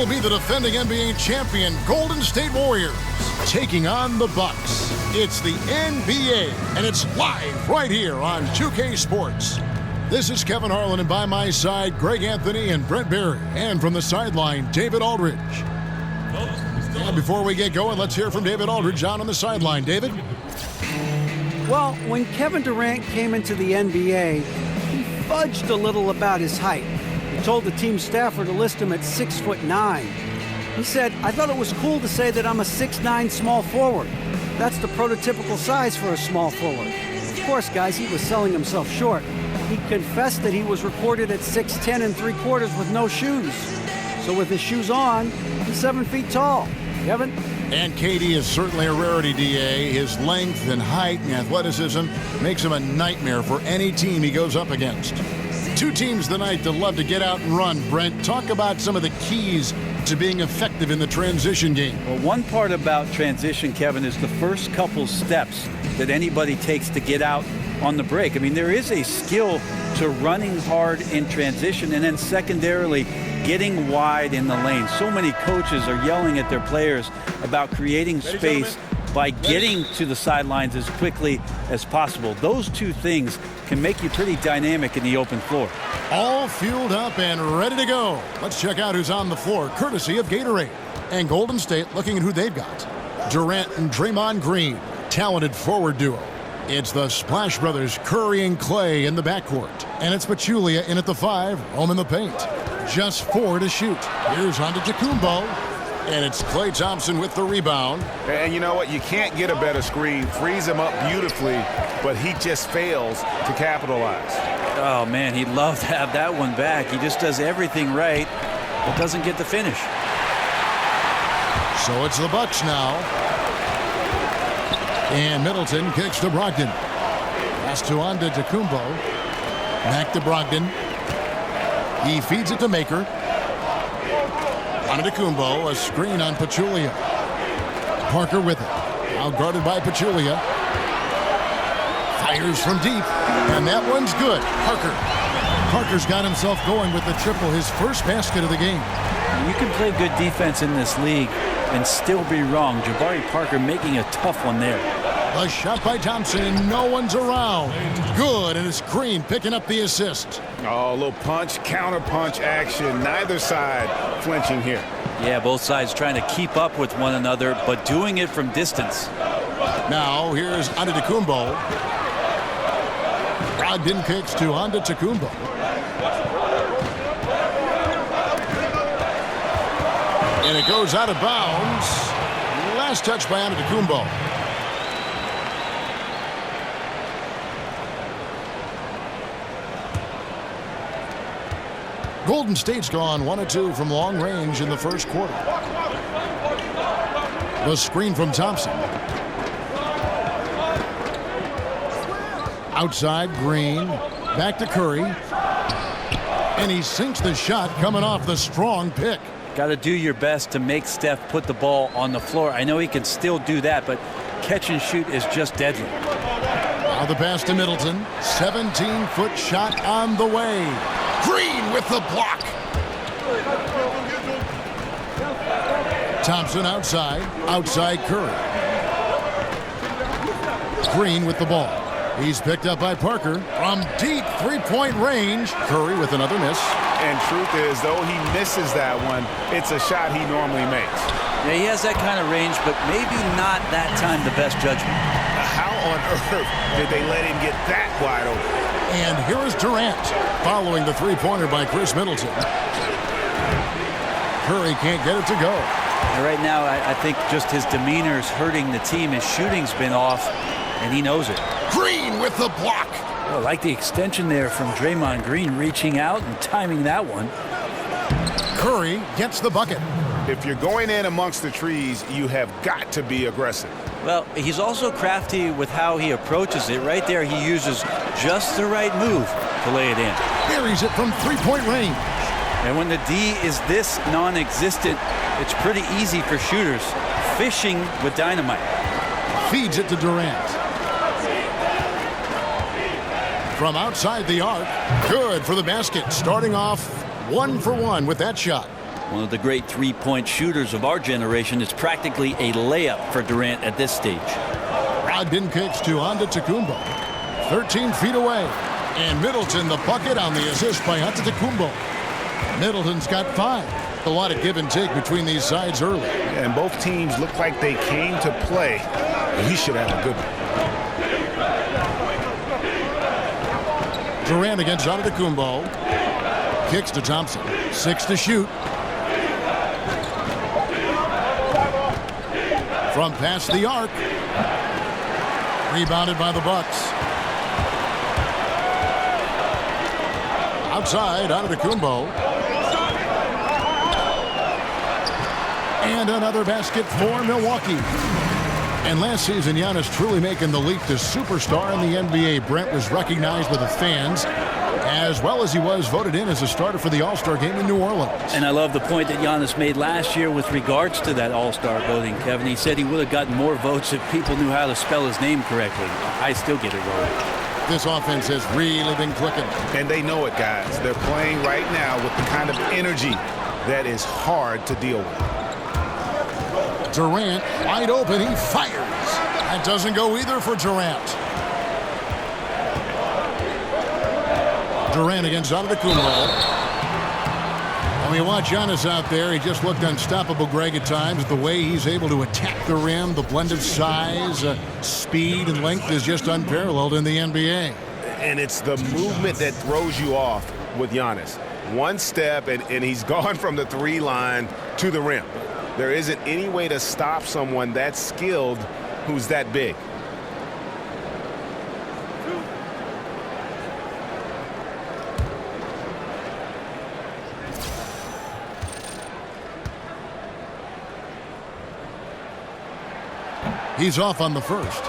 It'll be the defending NBA champion Golden State Warriors taking on the Bucks. It's the NBA, and it's live right here on 2K Sports. This is Kevin Harlan, and by my side, Greg Anthony and Brent Barry. And from the sideline, David Aldridge. And before we get going, let's hear from David Aldridge down on the sideline. David? Well, when Kevin Durant came into the NBA, he fudged a little about his height. He told the team staffer to list him at 6'9". He said, "I thought it was cool to say that I'm a 6'9" small forward. That's the prototypical size for a small forward." Of course, guys, he was selling himself short. He confessed that he was recorded at 6'10" ¾ with no shoes. So with his shoes on, he's 7 feet tall. Kevin? And KD is certainly a rarity, DA. His length and height and athleticism makes him a nightmare for any team he goes up against. Two teams tonight that love to get out and run. Brent, talk about some of the keys to being effective in the transition game. Well, one part about transition, Kevin, is the first couple steps that anybody takes to get out on the break. I mean, there is a skill to running hard in transition, and then secondarily, getting wide in the lane. So many coaches are yelling at their players about creating space by getting to the sidelines as quickly as possible. Those two things can make you pretty dynamic in the open floor. All fueled up and ready to go. Let's check out who's on the floor, courtesy of Gatorade. And Golden State looking at who they've got. Durant and Draymond Green, talented forward duo. It's the Splash Brothers, Curry and Clay in the backcourt. And it's Pachulia in at the 5, home in the paint. Just 4 to shoot. Here's Antetokounmpo. And it's Klay Thompson with the rebound. And you know what? You can't get a better screen. Frees him up beautifully, but he just fails to capitalize. Oh, man, he'd love to have that one back. He just does everything right, but doesn't get the finish. So it's the Bucks now. And Middleton kicks to Brogdon. Pass to Antetokounmpo. Back to Brogdon. He feeds it to Maker. Antetokounmpo, a screen on Pachulia. Parker with it. Now guarded by Pachulia. Fires from deep. And that one's good. Parker's got himself going with the triple, his first basket of the game. You can play good defense in this league and still be wrong. Jabari Parker making a tough one there. A shot by Thompson, and no one's around. Good, and it's Green picking up the assist. Oh, a little punch, counter punch action. Neither side flinching here. Yeah, both sides trying to keep up with one another, but doing it from distance. Now, here's Antetokounmpo. Brogdon kicks to Antetokounmpo. And it goes out of bounds. Last touch by Antetokounmpo. Golden State's gone 1 of 2 from long range in the first quarter. The screen from Thompson. Outside, Green. Back to Curry. And he sinks the shot coming off the strong pick. Got to do your best to make Steph put the ball on the floor. I know he can still do that, but catch and shoot is just deadly. Now the pass to Middleton. 17-foot shot on the way. Green with the block. Thompson outside. Outside Curry. Green with the ball. He's picked up by Parker from deep three-point range. Curry with another miss. And truth is, though he misses that one, it's a shot he normally makes. Yeah, he has that kind of range, but maybe not that time the best judgment. How on earth did they let him get that wide open? And here is Durant following the three-pointer by Chris Middleton. Curry can't get it to go. And right now, I think just his demeanor is hurting the team. His shooting's been off, and he knows it. Green with the block. Well, I like the extension there from Draymond Green, reaching out and timing that one. Curry gets the bucket. If you're going in amongst the trees, you have got to be aggressive. Well, he's also crafty with how he approaches it. Right there, he uses just the right move to lay it in. Buries it from three-point range. And when the D is this non-existent, it's pretty easy for shooters. Fishing with dynamite. Feeds it to Durant. From outside the arc. Good for the basket. Starting off 1 for 1 with that shot. One of the great three-point shooters of our generation. It's practically a layup for Durant at this stage. Brogdon kicks to Antetokounmpo. 13 feet away. And Middleton the bucket on the assist by Antetokounmpo. Middleton's got 5. A lot of give and take between these sides early. And both teams look like they came to play. He should have a good one. Durant against Antetokounmpo. Kicks to Thompson. 6 to shoot. From past the arc. Rebounded by the Bucks. Outside, Antetokounmpo. And another basket for Milwaukee. And last season, Giannis truly making the leap to superstar in the NBA. Brent was recognized by the fans, as well as he was voted in as a starter for the All-Star game in New Orleans. And I love the point that Giannis made last year with regards to that All-Star voting, Kevin. He said he would have gotten more votes if people knew how to spell his name correctly. I still get it wrong. This offense has really been clicking. And they know it, guys. They're playing right now with the kind of energy that is hard to deal with. Durant, wide open, he fires. That doesn't go either for Durant. Durant against Antetokounmpo. And we watch Giannis out there. He just looked unstoppable, Greg, at times. The way he's able to attack the rim, the blend of size, speed, and length is just unparalleled in the NBA. And it's the movement that throws you off with Giannis. One step, and he's gone from the 3 line to the rim. There isn't any way to stop someone that skilled who's that big. He's off on the first.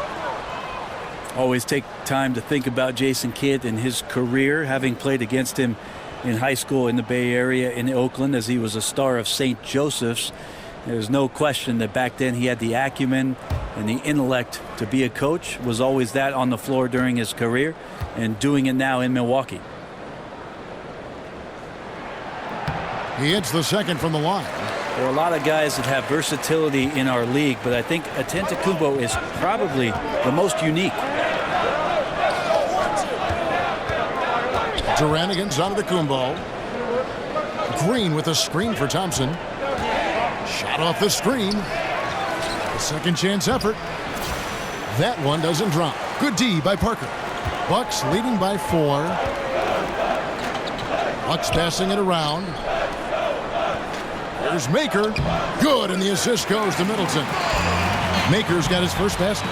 Always take time to think about Jason Kidd and his career, having played against him in high school in the Bay Area in Oakland as he was a star of St. Joseph's. There's no question that back then he had the acumen and the intellect to be a coach. Was always that on the floor during his career, and doing it now in Milwaukee. He hits the second from the line. There are a lot of guys that have versatility in our league, but I think Antetokounmpo is probably the most unique. Durant against Antetokounmpo. Green with a screen for Thompson. Shot off the screen. A second chance effort. That one doesn't drop. Good D by Parker. Bucks leading by 4. Bucks passing it around. Here's Maker. Good, and the assist goes to Middleton. Maker's got his first basket.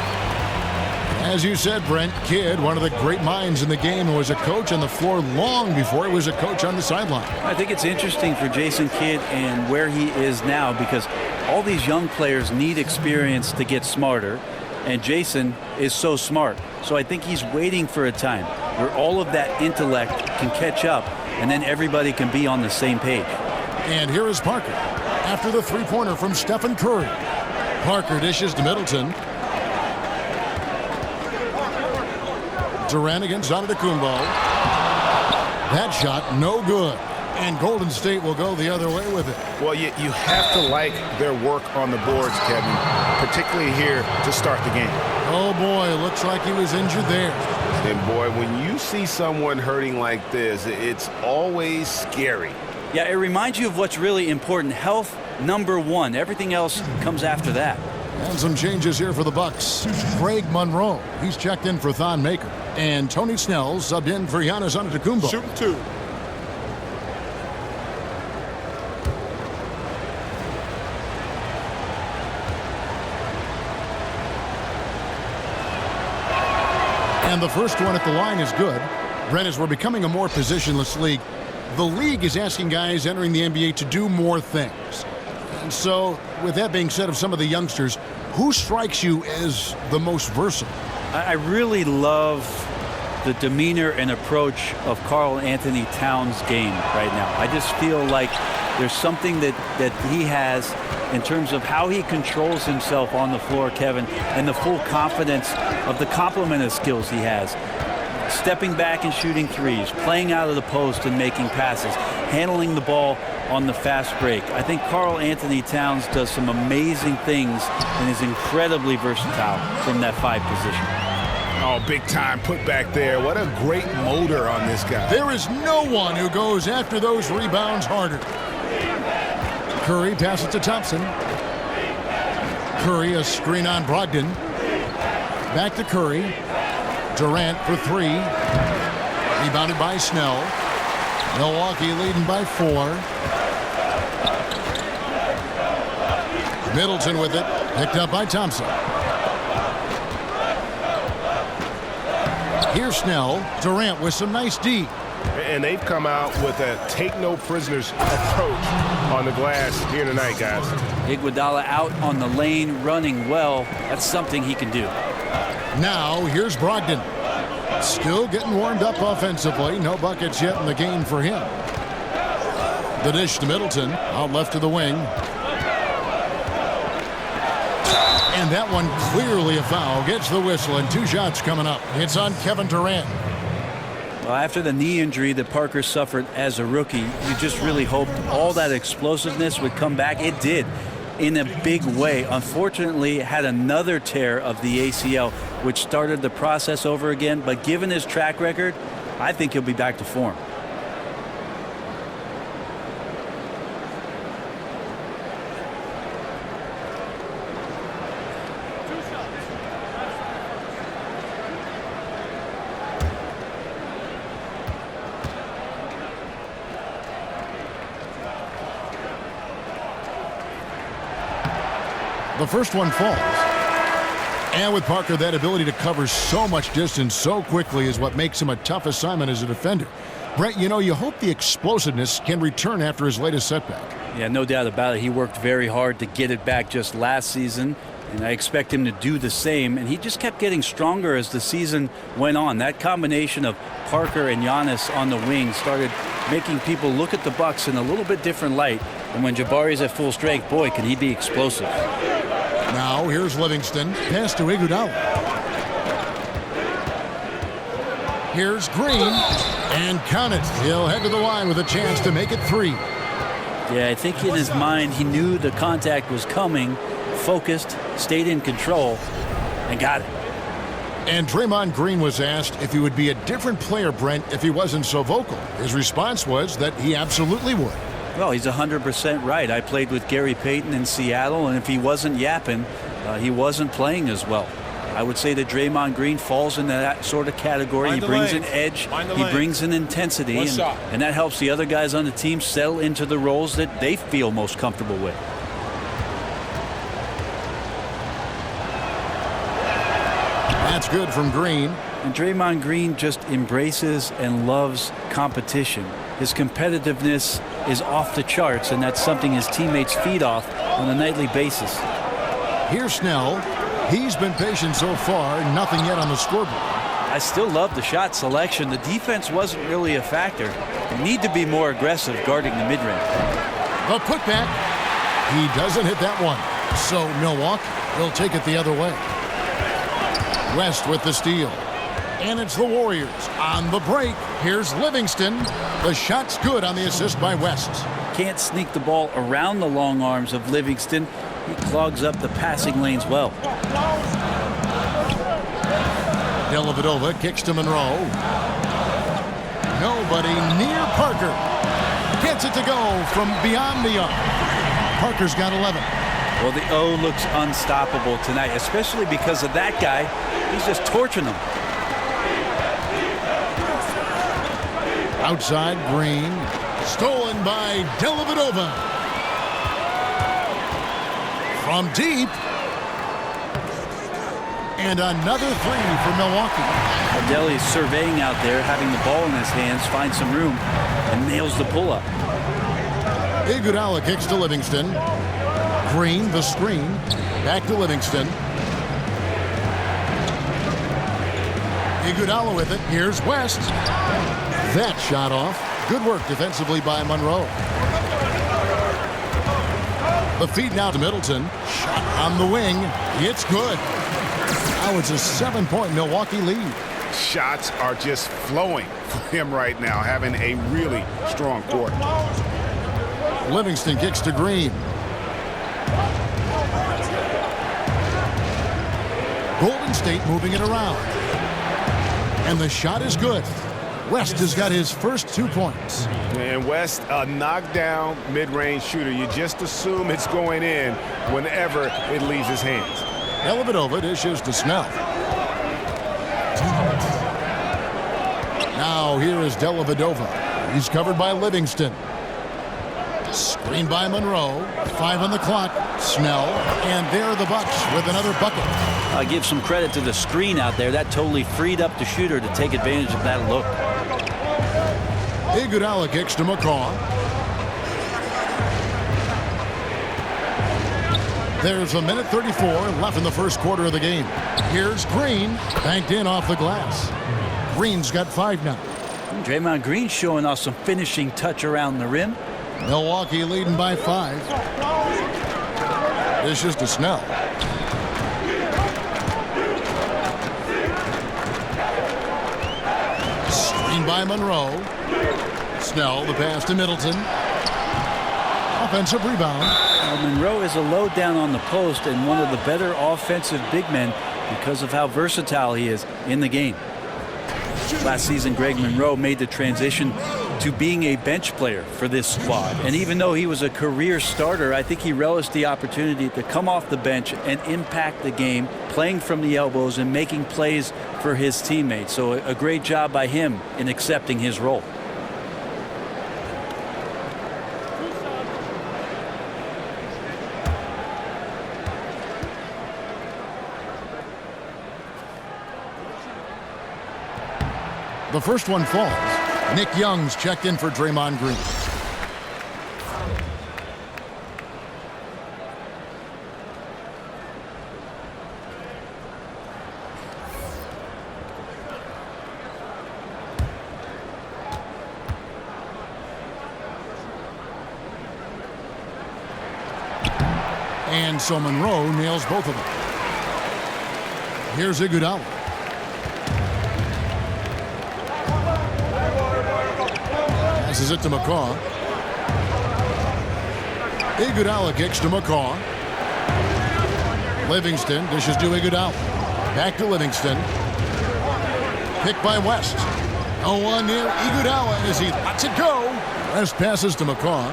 As you said, Brent, Kidd, one of the great minds in the game, who was a coach on the floor long before he was a coach on the sideline. I think it's interesting for Jason Kidd and where he is now, because all these young players need experience to get smarter, and Jason is so smart. So I think he's waiting for a time where all of that intellect can catch up, and then everybody can be on the same page. And here is Parker after the three-pointer from Stephen Curry. Parker dishes to Middleton. Durant against Antetokounmpo. That shot no good. And Golden State will go the other way with it. Well, you have to like their work on the boards, Kevin, particularly here to start the game. Oh, boy, looks like he was injured there. And, boy, when you see someone hurting like this, it's always scary. Yeah, it reminds you of what's really important. Health, number 1. Everything else comes after that. And some changes here for the Bucks. Greg Monroe, he's checked in for Thon Maker. And Tony Snell subbed in for Giannis Antetokounmpo. Shooting 2. And the first one at the line is good. Brent, as we're becoming a more positionless league, the league is asking guys entering the NBA to do more things. And so, with that being said, of some of the youngsters, who strikes you as the most versatile? I really love the demeanor and approach of Karl Anthony Towns' game right now. I just feel like there's something that he has in terms of how he controls himself on the floor, Kevin, and the full confidence of the complement of skills he has. Stepping back and shooting threes, playing out of the post and making passes, handling the ball on the fast break. I think Karl Anthony Towns does some amazing things and is incredibly versatile from that 5 position. Oh, big time put back there. What a great motor on this guy. There is no one who goes after those rebounds harder. Curry passes to Thompson. Curry, a screen on Brogdon. Back to Curry. Durant for 3. Rebounded by Snell. Milwaukee leading by 4. Middleton with it. Picked up by Thompson. Here's Snell. Durant with some nice D. And they've come out with a take-no-prisoners approach on the glass here tonight, guys. Iguodala out on the lane, running well. That's something he can do. Now, here's Brogdon. Still getting warmed up offensively. No buckets yet in the game for him. The dish to Middleton. Out left to the wing. And that one clearly a foul. Gets the whistle, and 2 shots coming up. It's on Kevin Durant. Well, after the knee injury that Parker suffered as a rookie, you just really hoped all that explosiveness would come back. It did in a big way. Unfortunately, had another tear of the ACL, which started the process over again. But given his track record, I think he'll be back to form. The first one falls. And with Parker, that ability to cover so much distance so quickly is what makes him a tough assignment as a defender. Brent, you know, you hope the explosiveness can return after his latest setback. Yeah, no doubt about it. He worked very hard to get it back just last season, and I expect him to do the same. And he just kept getting stronger as the season went on. That combination of Parker and Giannis on the wing started making people look at the Bucks in a little bit different light. And when Jabari's at full strength, boy, can he be explosive. Now here's Livingston. Pass to Iguodala. Here's Green. And count it. He'll head to the line with a chance to make it 3. Yeah, I think in his mind he knew the contact was coming, focused, stayed in control, and got it. And Draymond Green was asked if he would be a different player, Brent, if he wasn't so vocal. His response was that he absolutely would. Well, he's 100% right. I played with Gary Payton in Seattle, and if he wasn't yapping, he wasn't playing as well. I would say that Draymond Green falls into that sort of category. He brings an edge, he brings an intensity, and that helps the other guys on the team settle into the roles that they feel most comfortable with. That's good from Green. And Draymond Green just embraces and loves competition. His competitiveness is off the charts, and that's something his teammates feed off on a nightly basis. Here's Snell. He's been patient so far. Nothing yet on the scoreboard. I still love the shot selection. The defense wasn't really a factor. They need to be more aggressive guarding the mid-range. The putback. He doesn't hit that one. So Milwaukee will take it the other way. West with the steal. And it's the Warriors on the break. Here's Livingston. The shot's good on the assist by West. Can't sneak the ball around the long arms of Livingston. He clogs up the passing lanes well. Dellavedova kicks to Monroe. Nobody near Parker. Gets it to go from beyond the arc. Parker's got 11. Well, the O looks unstoppable tonight, especially because of that guy. He's just torching them. Outside, Green. Stolen by Dellavedova. From deep. And another 3 for Milwaukee. Dele's surveying out there, having the ball in his hands, finds some room, and nails the pull-up. Iguodala kicks to Livingston. Green, the screen. Back to Livingston. Iguodala with it. Here's West. That shot off. Good work defensively by Monroe. The feed now to Middleton. Shot on the wing. It's good. Now it's a 7-point Milwaukee lead. Shots are just flowing for him right now, having a really strong quarter. Livingston kicks to Green. Golden State moving it around. And the shot is good. West has got his first 2 points. And West, a knockdown mid-range shooter. You just assume it's going in whenever it leaves his hands. Dellavedova dishes to Snell. Now here is Dellavedova. He's covered by Livingston. Screen by Monroe. 5 on the clock. Snell. And there are the Bucks with another bucket. I'll give some credit to the screen out there. That totally freed up the shooter to take advantage of that look. Iguodala kicks to McCaw. There's a minute 34 left in the first quarter of the game. Here's Green, banked in off the glass. Green's got 5 now. Draymond Green showing off some finishing touch around the rim. Milwaukee leading by 5. This is to Snell. Screen by Monroe. Snell, the pass to Middleton. Offensive rebound. Well, Monroe is a low down on the post and one of the better offensive big men because of how versatile he is in the game. Last season, Greg Monroe made the transition to being a bench player for this squad. And even though he was a career starter, I think he relished the opportunity to come off the bench and impact the game, playing from the elbows and making plays for his teammates. So a great job by him in accepting his role. The first one falls. Nick Young's checked in for Draymond Green. And so Monroe nails both of them. Here's Iguodala. Passes it to McCaw. Iguodala kicks to McCaw. Livingston dishes to Iguodala. Back to Livingston. Picked by West. No one near Iguodala as he lets it go. West passes to McCaw.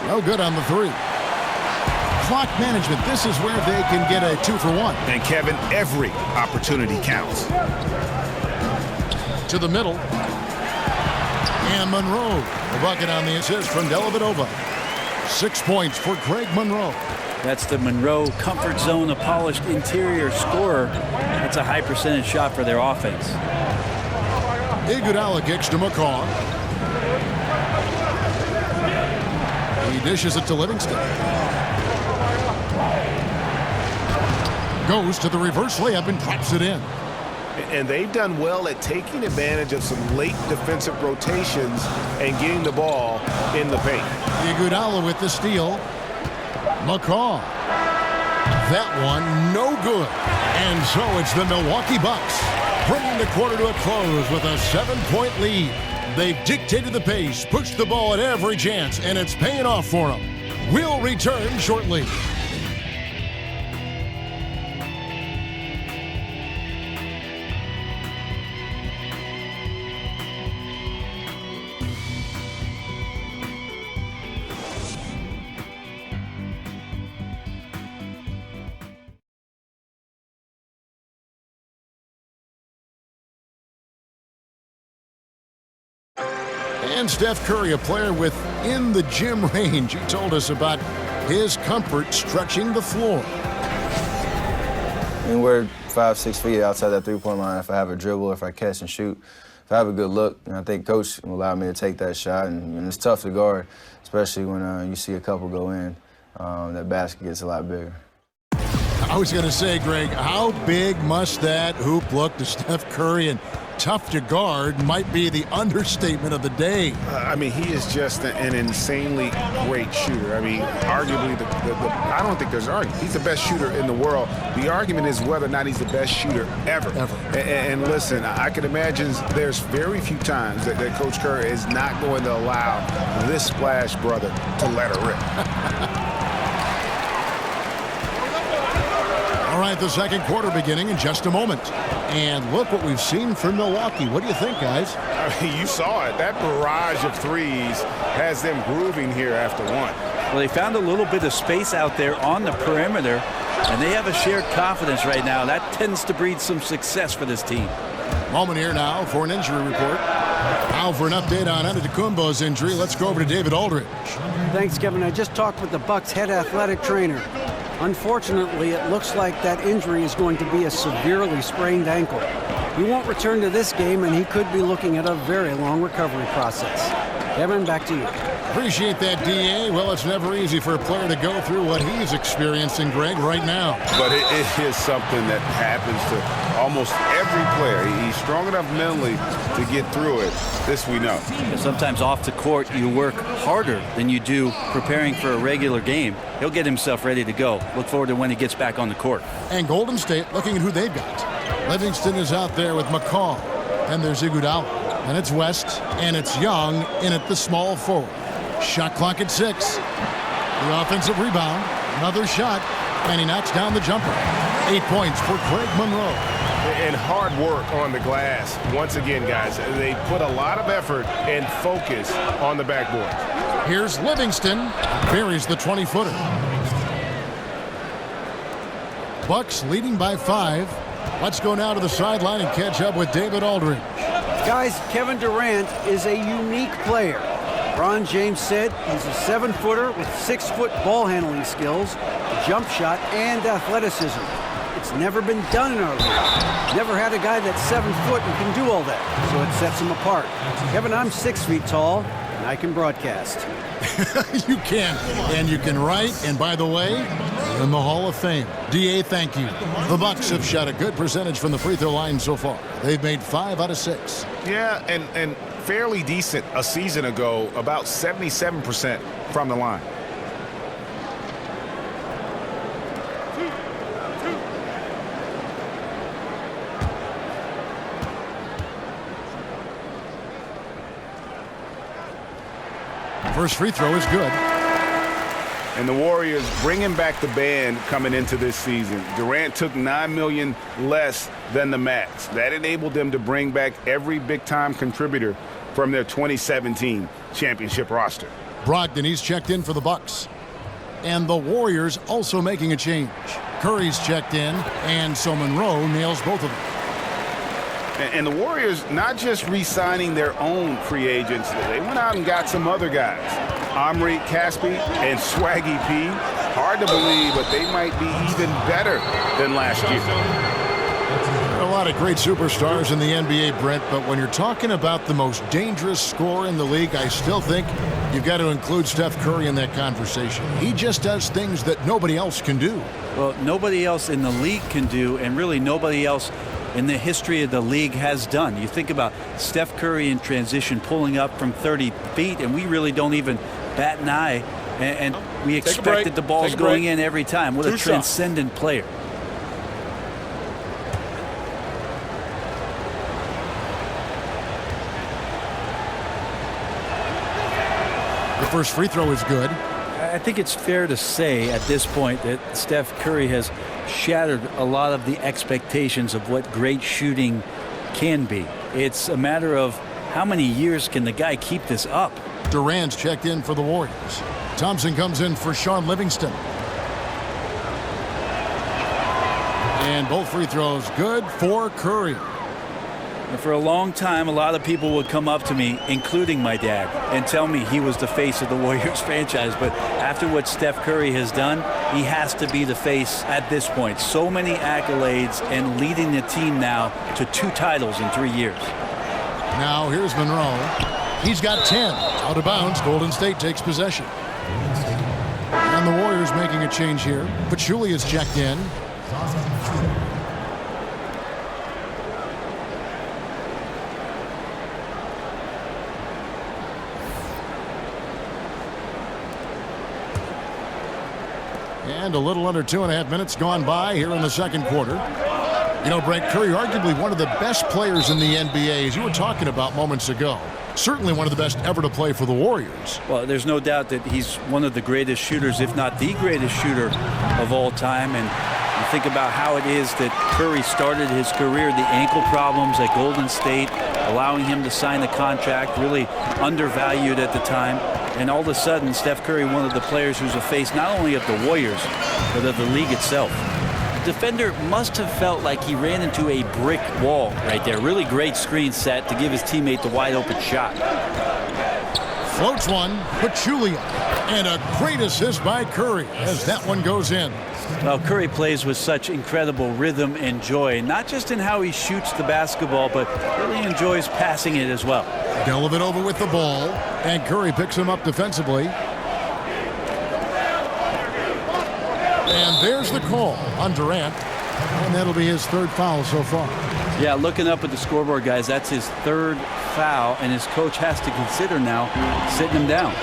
No good on the 3. Clock management. This is where they can get a 2-for-1. And Kevin, every opportunity counts. To the middle. And Monroe, the bucket on the assist from Dellavedova. 6 points for Greg Monroe. That's the Monroe comfort zone, a polished interior scorer. That's a high percentage shot for their offense. Iguodala kicks to McCaw. He dishes it to Livingston. Goes to the reverse layup and drops it in. And they've done well at taking advantage of some late defensive rotations and getting the ball in the paint. Iguodala with the steal. McCaw. That one no good. And so it's the Milwaukee Bucks bringing the quarter to a close with a 7-point lead. They've dictated the pace, pushed the ball at every chance, and it's paying off for them. We'll return shortly. And Steph Curry, a player within the gym range. He told us about his comfort stretching the floor. And we're 5-6 feet outside that three-point line. If I have a dribble, if I catch and shoot, if I have a good look, and I think Coach will allow me to take that shot. And it's tough to guard, especially when you see a couple go in. That basket gets a lot bigger. I was going to say, Greg, how big must that hoop look to Steph Curry? And tough to guard might be the understatement of the day. I mean, he is just an insanely great shooter. I mean, arguably, I don't think there's an argument. He's the best shooter in the world. The argument is whether or not he's the best shooter ever. And listen, I can imagine there's very few times that Coach Kerr is not going to allow this Splash brother to let her rip. All right, the second quarter beginning in just a moment. And look what we've seen from Milwaukee. What do you think, guys? I mean, you saw it. That barrage of threes has them grooving here after one. Well, they found a little bit of space out there on the perimeter, and they have a shared confidence right now. That tends to breed some success for this team. Moment here now for an injury report. Now for an update on Antetokounmpo's injury, let's go over to David Aldridge. Thanks, Kevin. I just talked with the Bucks head athletic trainer. Unfortunately, it looks like that injury is going to be a severely sprained ankle. He won't return to this game, and he could be looking at a very long recovery process. Kevin, back to you. Appreciate that, D.A. Well, it's never easy for a player to go through what he's experiencing, Greg, right now. But it is something that happens to almost every player. He's strong enough mentally to get through it. This we know. And sometimes off the court, you work harder than you do preparing for a regular game. He'll get himself ready to go. Look forward to when he gets back on the court. And Golden State looking at who they've got. Livingston is out there with McCall. And there's Iguodala. And it's West. And it's Young in at the small forward. Shot clock at 6. The offensive rebound. Another shot. And he knocks down the jumper. 8 points for Craig Monroe. And hard work on the glass. Once again, guys, they put a lot of effort and focus on the backboard. Here's Livingston. Buries the 20-footer. Bucks leading by 5. Let's go now to the sideline and catch up with David Aldridge. Guys, Kevin Durant is a unique player. LeBron James said he's a 7-footer with 6-foot ball handling skills, jump shot, and athleticism. It's never been done in our league. Never had a guy that's 7 foot and can do all that, so it sets him apart. Kevin, I'm 6 feet tall, and I can broadcast. You can, and you can write, and by the way, in the Hall of Fame. D.A., thank you. The Bucks have shot a good percentage from the free throw line so far. They've made 5 out of 6. Yeah, and fairly decent a season ago, about 77% from the line. First free throw is good. And the Warriors bringing back the band coming into this season. Durant took $9 million less than the max. That enabled them to bring back every big-time contributor from their 2017 championship roster. Brogdon, he's checked in for the Bucks. And the Warriors also making a change. Curry's checked in, and so Monroe nails both of them. And the Warriors not just re-signing their own free agents, they went out and got some other guys. Omri Caspi and Swaggy P. Hard to believe, but they might be even better than last year. There are a lot of great superstars in the NBA, Brent, but when you're talking about the most dangerous scorer in the league, I still think you've got to include Steph Curry in that conversation. He just does things that nobody else can do. Well, nobody else in the league can do, and really nobody else in the history of the league has done. You think about Steph Curry in transition pulling up from 30 feet, and we really don't even bat an eye, and we expected the balls going in every time. What a transcendent player. The first free throw is good. I think it's fair to say at this point that Steph Curry has shattered a lot of the expectations of what great shooting can be. It's a matter of how many years can the guy keep this up. Durant's checked in for the Warriors. Thompson comes in for Sean Livingston. And both free throws good for Curry. And for a long time, a lot of people would come up to me, including my dad, and tell me he was the face of the Warriors franchise. But after what Steph Curry has done, he has to be the face at this point. So many accolades and leading the team now to 2 titles in 3 years. Now here's Monroe. He's got 10. Out of bounds. Golden State takes possession. And the Warriors making a change here. Pachulia is checked in. And a little under 2.5 minutes gone by here in the second quarter. You know, Brent, Curry, arguably one of the best players in the NBA, as you were talking about moments ago. Certainly one of the best ever to play for the Warriors. Well, there's no doubt that he's one of the greatest shooters, if not the greatest shooter of all time. And you think about how it is that Curry started his career, the ankle problems at Golden State, allowing him to sign the contract, really undervalued at the time. And all of a sudden, Steph Curry, one of the players who's a face not only of the Warriors, but of the league itself. The defender must have felt like he ran into a brick wall right there. Really great screen set to give his teammate the wide open shot. Floats one, Pachulia. And a great assist by Curry as that one goes in. Well, Curry plays with such incredible rhythm and joy, not just in how he shoots the basketball, but really enjoys passing it as well. Dellavedova with the ball, and Curry picks him up defensively. And there's the call on Durant, and that'll be his third foul so far. Yeah, looking up at the scoreboard, guys, that's his third foul, and his coach has to consider now sitting him down.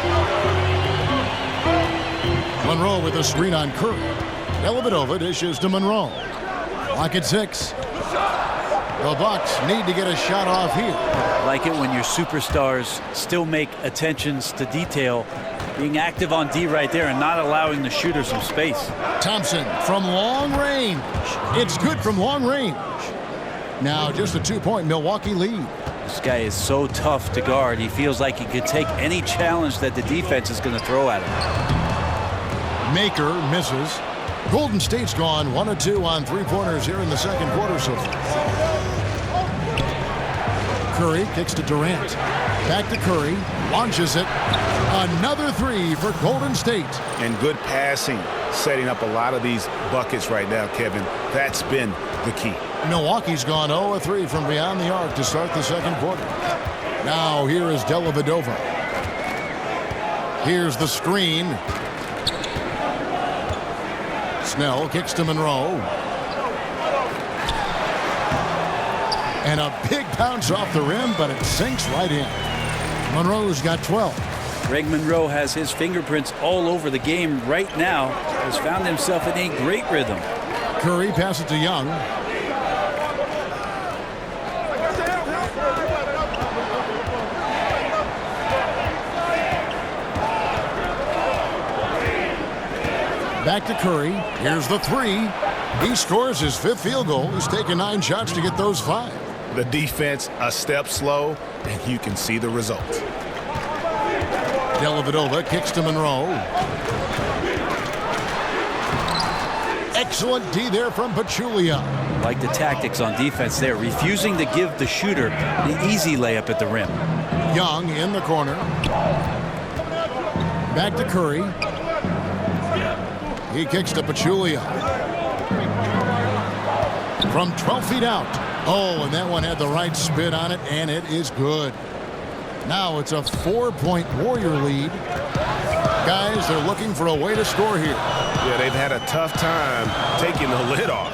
Monroe with a screen on Curry. Dellavedova dishes to Monroe. Clock at 6. The Bucks need to get a shot off here. Like it when your superstars still make attentions to detail, being active on D right there and not allowing the shooter some space. Thompson from long range. It's good from long range. Now just a 2-point Milwaukee lead. This guy is so tough to guard. He feels like he could take any challenge that the defense is going to throw at him. Maker misses. Golden State's gone 1 of 2 on three-pointers here in the second quarter so far. Curry kicks to Durant. Back to Curry. Launches it. Another three for Golden State. And good passing, setting up a lot of these buckets right now, Kevin. That's been the key. Milwaukee's gone 0 of 3 from beyond the arc to start the second quarter. Now here is Dellavedova. Here's the screen. Snell kicks to Monroe. And a big bounce off the rim, but it sinks right in. Monroe's got 12. Greg Monroe has his fingerprints all over the game right now. Has found himself in a great rhythm. Curry passes to Young. Back to Curry. Here's the three. He scores his 5th field goal. He's taken 9 shots to get those 5. The defense a step slow, and you can see the result. Dellavedova kicks to Monroe. Excellent D there from Pachulia. Like the tactics on defense there, refusing to give the shooter the easy layup at the rim. Young in the corner. Back to Curry. He kicks to Pachulia. From 12 feet out. Oh, and that one had the right spin on it, and it is good. Now it's a 4-point Warrior lead. Guys, they're looking for a way to score here. Yeah, they've had a tough time taking the lid off.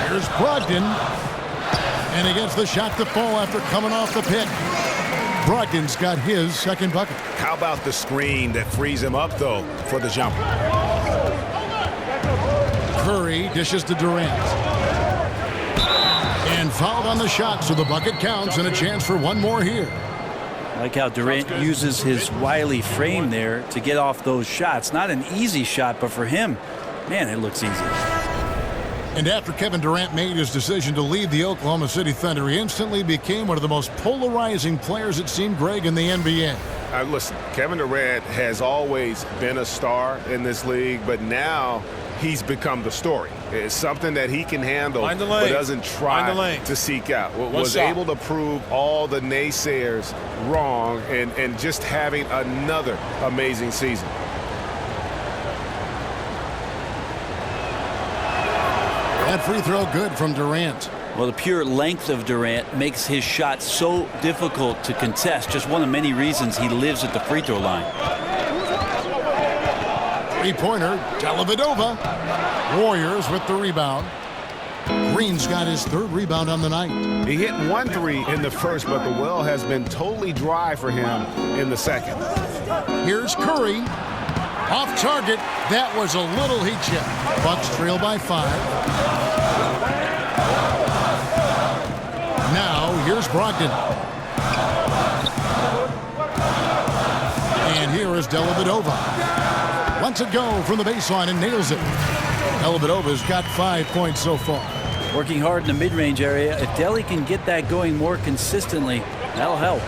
Here's Brogdon. And he gets the shot to fall after coming off the pick. Brogdon's got his second bucket. How about the screen that frees him up, though, for the jumper? Curry dishes to Durant. And fouled on the shot, so the bucket counts and a chance for one more here. Like how Durant uses his wily frame there to get off those shots. Not an easy shot, but for him, man, it looks easy. And after Kevin Durant made his decision to leave the Oklahoma City Thunder, he instantly became one of the most polarizing players, it seemed, Greg, in the NBA. Listen, Kevin Durant has always been a star in this league, but now he's become the story. It's something that he can handle, but doesn't try to seek out. Was able to prove all the naysayers wrong and just having another amazing season. That free throw good from Durant. Well, the pure length of Durant makes his shot so difficult to contest. Just one of many reasons he lives at the free throw line. Three-pointer, Dellavedova. Warriors with the rebound. Green's got his 3rd rebound on the night. He hit 1 3 in the first, but the well has been totally dry for him in the second. Here's Curry. Off target. That was a little heat check. Bucks trail by 5. Now here's Brogdon. And here is Dellavedova. Lets it go from the baseline and nails it. Dellavedova's got 5 points so far. Working hard in the mid-range area. If Delly can get that going more consistently, that'll help.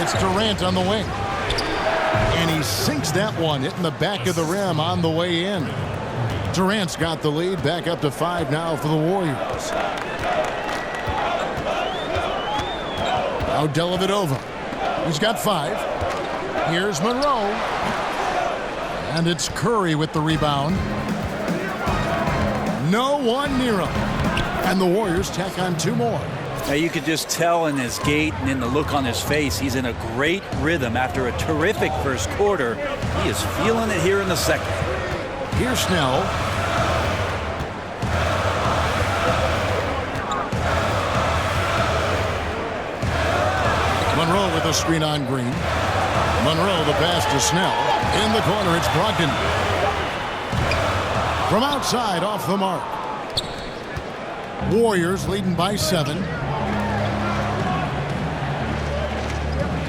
It's Durant on the wing. And he sinks that one, hitting the back of the rim on the way in. Durant's got the lead, back up to 5 now for the Warriors. Now Dellavedova. He's got 5. Here's Monroe. And it's Curry with the rebound. No one near him. And the Warriors tack on 2 more. Now you could just tell in his gait and in the look on his face, he's in a great rhythm after a terrific first quarter. He is feeling it here in the second. Here's Snell. Monroe with a screen on Green. Monroe the pass to Snell. In the corner, it's Brogdon. From outside, off the mark. Warriors leading by 7.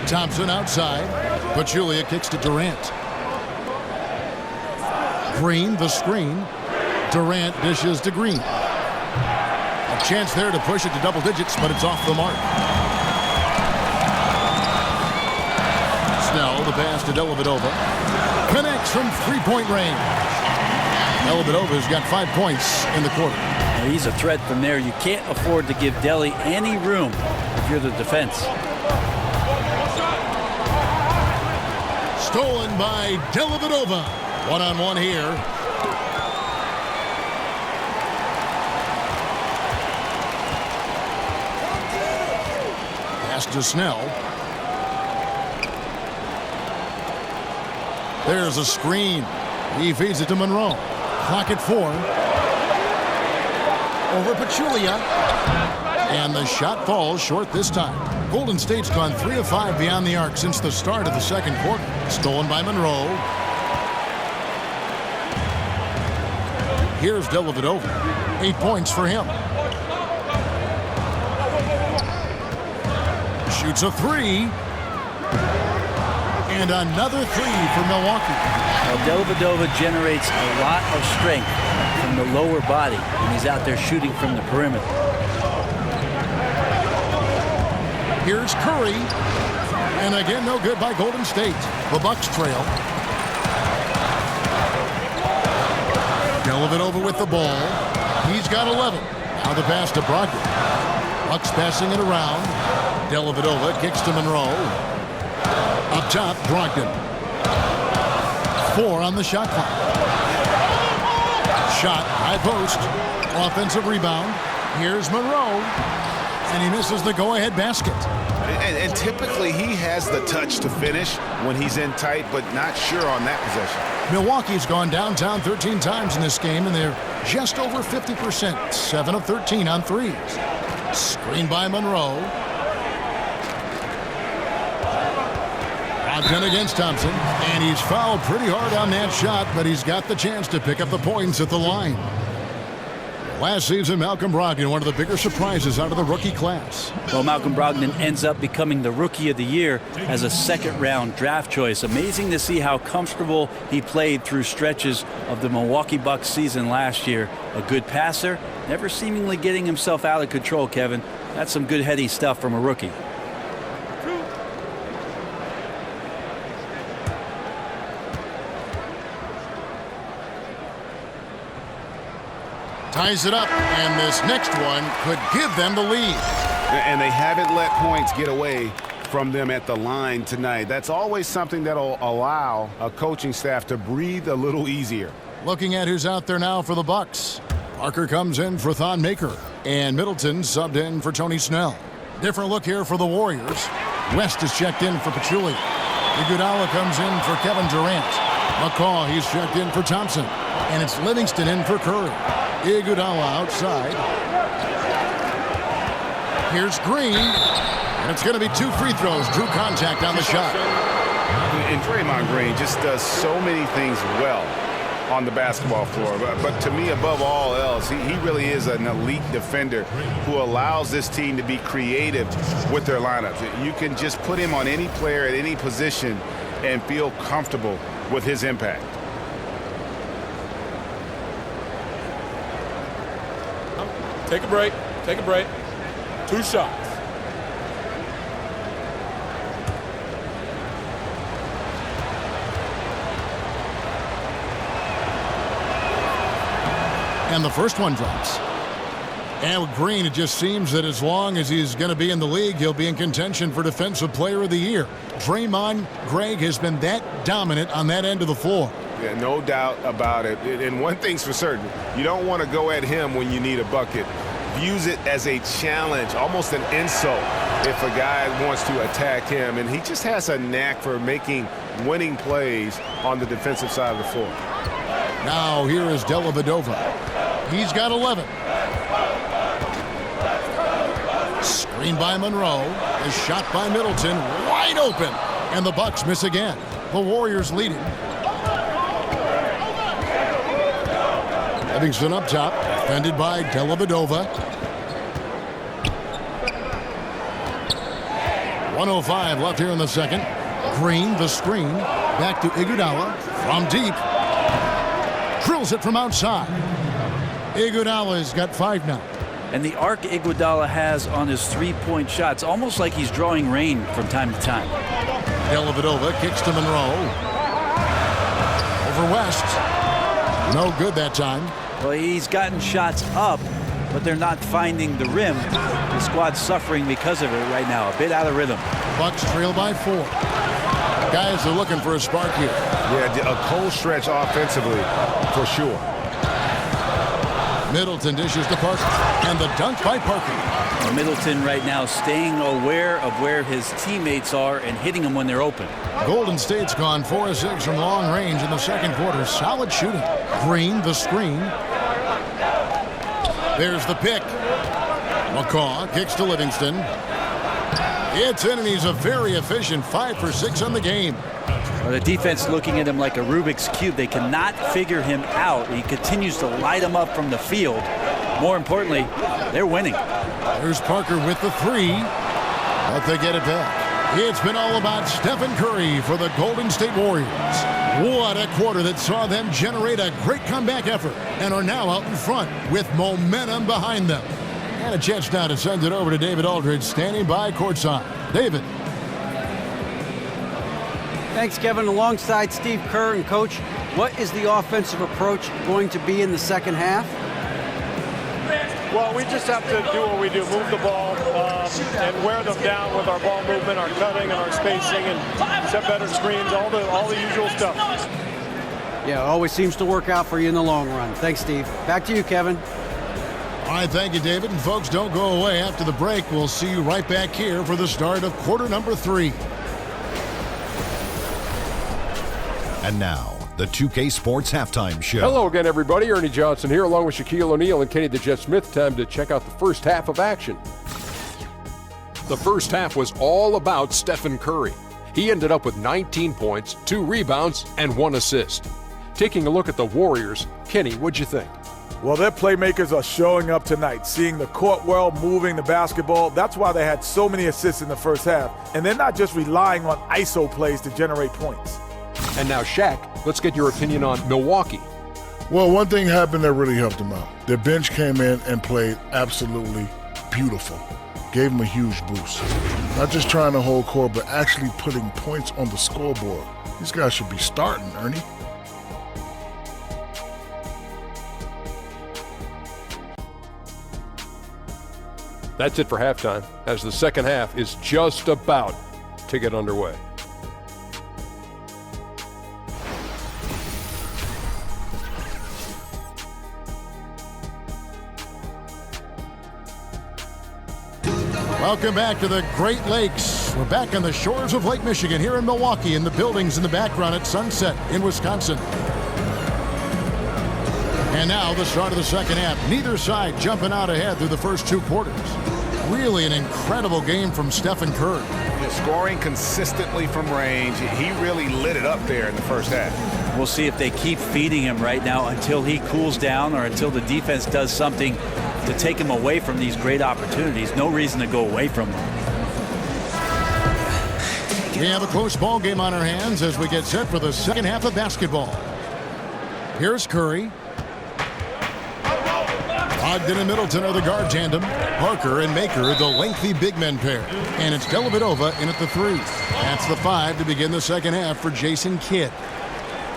Thompson outside. Pachulia kicks to Durant. Green the screen. Durant dishes to Green. A chance there to push it to double digits, but it's off the mark. Snell the pass to Dellavedova. Connects from 3-point range. Dellavedova's got 5 points in the quarter. Now he's a threat from there. You can't afford to give Delly any room if you're the defense. Stolen by Dellavedova. One-on-one here. Pass to Snell. There's a screen. He feeds it to Monroe. Clock at 4. Over Pachulia. And the shot falls short this time. Golden State's gone 3 of 5 beyond the arc since the start of the second quarter. Stolen by Monroe. Here's Dellavedova. 8 points for him. Shoots a 3. And another 3 for Milwaukee. Now Dellavedova generates a lot of strength from the lower body when he's out there shooting from the perimeter. Here's Curry. And again, no good by Golden State. The Bucks trail. Dellavedova with the ball. He's got 11. Now the pass to Brogdon. Bucks passing it around. Dellavedova kicks to Monroe. Up top, Brogdon. 4 on the shot clock. Shot, high post. Offensive rebound. Here's Monroe. And he misses the go-ahead basket. And typically he has the touch to finish when he's in tight, but not sure on that possession. Milwaukee's gone downtown 13 times in this game, and they're just over 50%. 7 of 13 on threes. Screen by Monroe. Brogdon against Thompson, and he's fouled pretty hard on that shot, but he's got the chance to pick up the points at the line. Last season, Malcolm Brogdon, one of the bigger surprises out of the rookie class. Well, Malcolm Brogdon ends up becoming the Rookie of the Year as a second-round draft choice. Amazing to see how comfortable he played through stretches of the Milwaukee Bucks season last year. A good passer, never seemingly getting himself out of control, Kevin. That's some good heady stuff from a rookie. Ties it up, and this next one could give them the lead. And they haven't let points get away from them at the line tonight. That's always something that'll allow a coaching staff to breathe a little easier. Looking at who's out there now for the Bucks. Parker comes in for Thon Maker, and Middleton subbed in for Tony Snell. Different look here for the Warriors. West is checked in for Pachulia. Iguodala comes in for Kevin Durant. McCaw, he's checked in for Thompson. And it's Livingston in for Curry. Iguodala outside. Here's Green. And it's going to be 2 free throws. Drew contact on the shot. And Draymond Green just does so many things well on the basketball floor. But to me, above all else, he really is an elite defender who allows this team to be creative with their lineups. You can just put him on any player at any position and feel comfortable with his impact. Take a break. Take a break. 2 shots. And the first one drops. And with Green, it just seems that as long as he's going to be in the league, he'll be in contention for Defensive Player of the Year. Draymond Greg has been that dominant on that end of the floor. Yeah, no doubt about it. And one thing's for certain, you don't want to go at him when you need a bucket. Views it as a challenge, almost an insult if a guy wants to attack him. And he just has a knack for making winning plays on the defensive side of the floor. Now here is Dellavedova. He's got 11. Screen by Monroe. A shot by Middleton. Wide open. And the Bucks miss again. The Warriors leading. Livingston up top. Defended by Dellavedova. 1:05 left here in the second. Green, the screen. Back to Iguodala. From deep. Drills it from outside. Iguodala's got 5 now. And the arc Iguodala has on his three-point shots, almost like he's drawing rain from time to time. Dellavedova kicks to Monroe. Over West. No good that time. Well, he's gotten shots up, but they're not finding the rim. The squad's suffering because of it right now. A bit out of rhythm. Bucks trail by 4. Guys are looking for a spark here. Yeah, a cold stretch offensively for sure. Middleton dishes to Parker. And the dunk by Parker. Middleton right now staying aware of where his teammates are and hitting them when they're open. Golden State's gone 4 of 6 from long range in the second quarter. Solid shooting. Green, the screen. There's the pick. McCaw kicks to Livingston. It's in, and he's a very efficient 5 for 6 on the game. Well, the defense looking at him like a Rubik's Cube. They cannot figure him out. He continues to light them up from the field. More importantly, they're winning. There's Parker with the 3. But they get it back. It's been all about Stephen Curry for the Golden State Warriors. What a quarter that saw them generate a great comeback effort and are now out in front with momentum behind them. And a chance now to send it over to David Aldridge, standing by courtside. David. Thanks, Kevin. Alongside Steve Kerr and Coach, what is the offensive approach going to be in the second half? Well, we just have to do what we do, move the ball and wear them down with our ball movement, our cutting, and our spacing, and set better screens, all the usual stuff. Yeah, it always seems to work out for you in the long run. Thanks, Steve. Back to you, Kevin. All right, thank you, David. And folks, don't go away. After the break, we'll see you right back here for the start of quarter number 3. And now, the 2K Sports Halftime Show. Hello again, everybody. Ernie Johnson here, along with Shaquille O'Neal and Kenny the Jet Smith. Time to check out the first half of action. The first half was all about Stephen Curry. He ended up with 19 points, 2 rebounds, and 1 assist. Taking a look at the Warriors, Kenny, what'd you think? Well, their playmakers are showing up tonight, seeing the court well, moving the basketball. That's why they had so many assists in the first half. And they're not just relying on ISO plays to generate points. And now, Shaq, let's get your opinion on Milwaukee. Well, one thing happened that really helped them out. Their bench came in and played absolutely beautiful. Gave them a huge boost. Not just trying to hold court, but actually putting points on the scoreboard. These guys should be starting, Ernie. That's it for halftime, as the second half is just about to get underway. Welcome back to the Great Lakes. We're back on the shores of Lake Michigan here in Milwaukee, and the buildings in the background at Sunset in Wisconsin. And now the start of the second half. Neither side jumping out ahead through the first 2 quarters. Really an incredible game from Stephen Curry. scoring consistently from range. He really lit it up there in the first half. We'll see if they keep feeding him right now until he cools down or until the defense does something to take him away from these great opportunities. No reason to go away from them. We have a close ball game on our hands as we get set for the second half of basketball. Here's Curry. Ogden and Middleton are the guard tandem. Parker and Maker, the lengthy big men pair. And it's Dellavedova in at the 3. That's the 5 to begin the second half for Jason Kidd.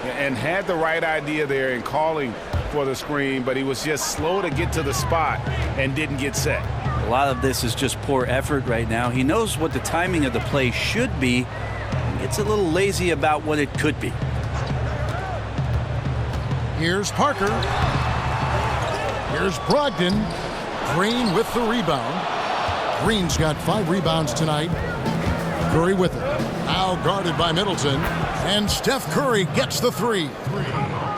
And had the right idea there in calling for the screen, but he was just slow to get to the spot and didn't get set. A lot of this is just poor effort right now. He knows what the timing of the play should be. He gets a little lazy about what it could be. Here's Parker. Here's Brogdon. Green with the rebound. Green's got 5 rebounds tonight. Curry with it. Now guarded by Middleton. And Steph Curry gets the 3.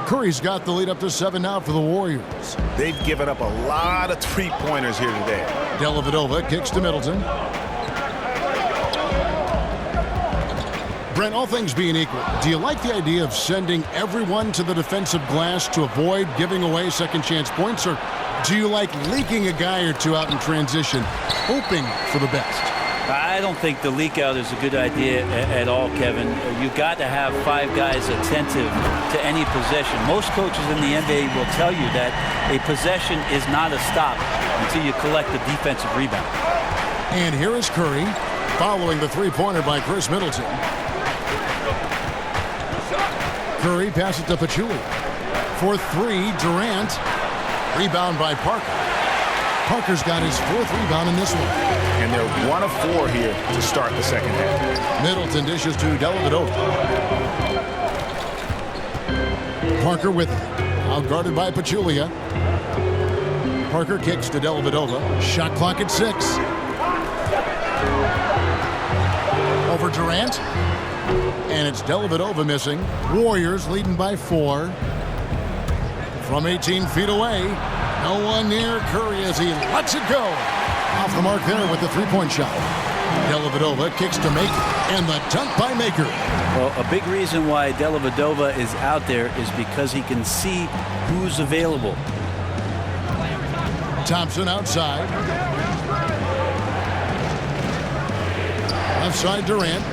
Curry's got the lead up to 7 now for the Warriors. They've given up a lot of three-pointers here today. Dellavedova kicks to Middleton. Brent, all things being equal, do you like the idea of sending everyone to the defensive glass to avoid giving away second chance points, or do you like leaking a guy or two out in transition, hoping for the best? I don't think the leak out is a good idea at all, Kevin. You've got to have 5 guys attentive to any possession. Most coaches in the NBA will tell you that a possession is not a stop until you collect the defensive rebound. And here is Curry following the three-pointer by Chris Middleton. Curry passes to Pachulia. For 3, Durant. Rebound by Parker. Parker's got his 4th rebound in this one. And they're 1 of 4 here to start the second half. Middleton dishes to Dellavedova. Parker with it. Outguarded by Pachulia. Parker kicks to Dellavedova. Shot clock at 6. Over Durant. And it's Dellavedova missing. Warriors leading by 4. From 18 feet away. No one near Curry as he lets it go. Off the mark there with the three-point shot. Dellavedova kicks to Maker. And the dunk by Maker. Well, a big reason why Dellavedova is out there is because he can see who's available. Thompson outside. Left side Durant.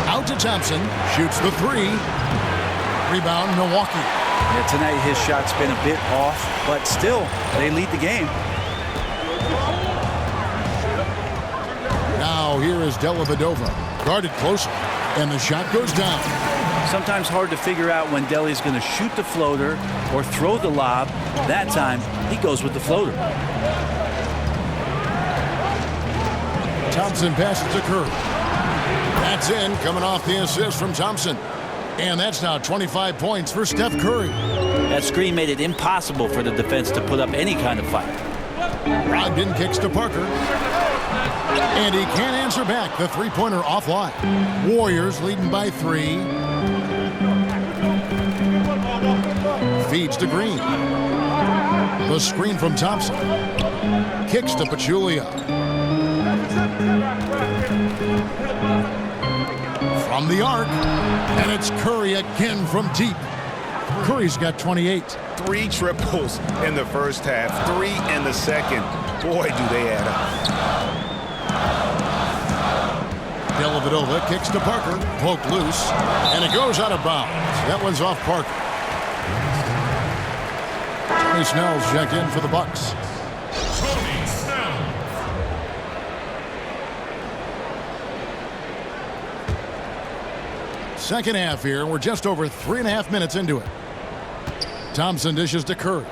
Out to Thompson. Shoots the 3. Rebound Milwaukee. Yeah, tonight his shot's been a bit off, but still, they lead the game. Now here is Dellavedova. Guarded closer. And the shot goes down. Sometimes hard to figure out when Delly's going to shoot the floater or throw the lob. That time, he goes with the floater. Thompson passes to Curry. That's in, coming off the assist from Thompson. And that's now 25 points for Steph Curry. That screen made it impossible for the defense to put up any kind of fight. Brogdon kicks to Parker. And he can't answer back. The three-pointer offline. Warriors leading by 3. Feeds to Green. The screen from Thompson. Kicks to Pachulia. From the arc. And it's Curry again from deep. Curry's got 28. 3 triples in the first half, 3 in the second. Boy, do they add up. Dellavedova kicks to Parker. Poked loose. And it goes out of bounds. That one's off Parker. Tony Snell's checked in for the Bucks. Tony Snell. Second half here. We're just over 3.5 minutes into it. Thompson dishes to Curry.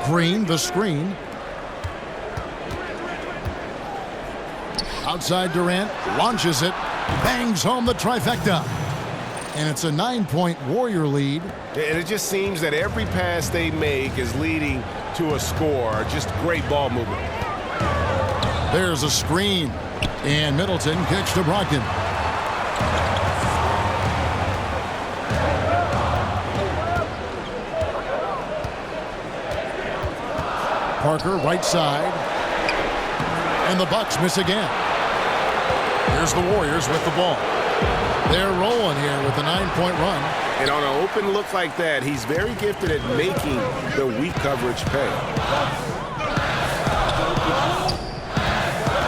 Green, the screen. Outside Durant, launches it, bangs home the trifecta. And it's a 9-point Warrior lead. And it just seems that every pass they make is leading to a score. Just great ball movement. There's a screen. And Middleton kicks to Brogdon. Parker, right side. And the Bucks miss again. Here's the Warriors with the ball. They're rolling here with a 9-point run. And on an open look like that, he's very gifted at making the weak coverage pay.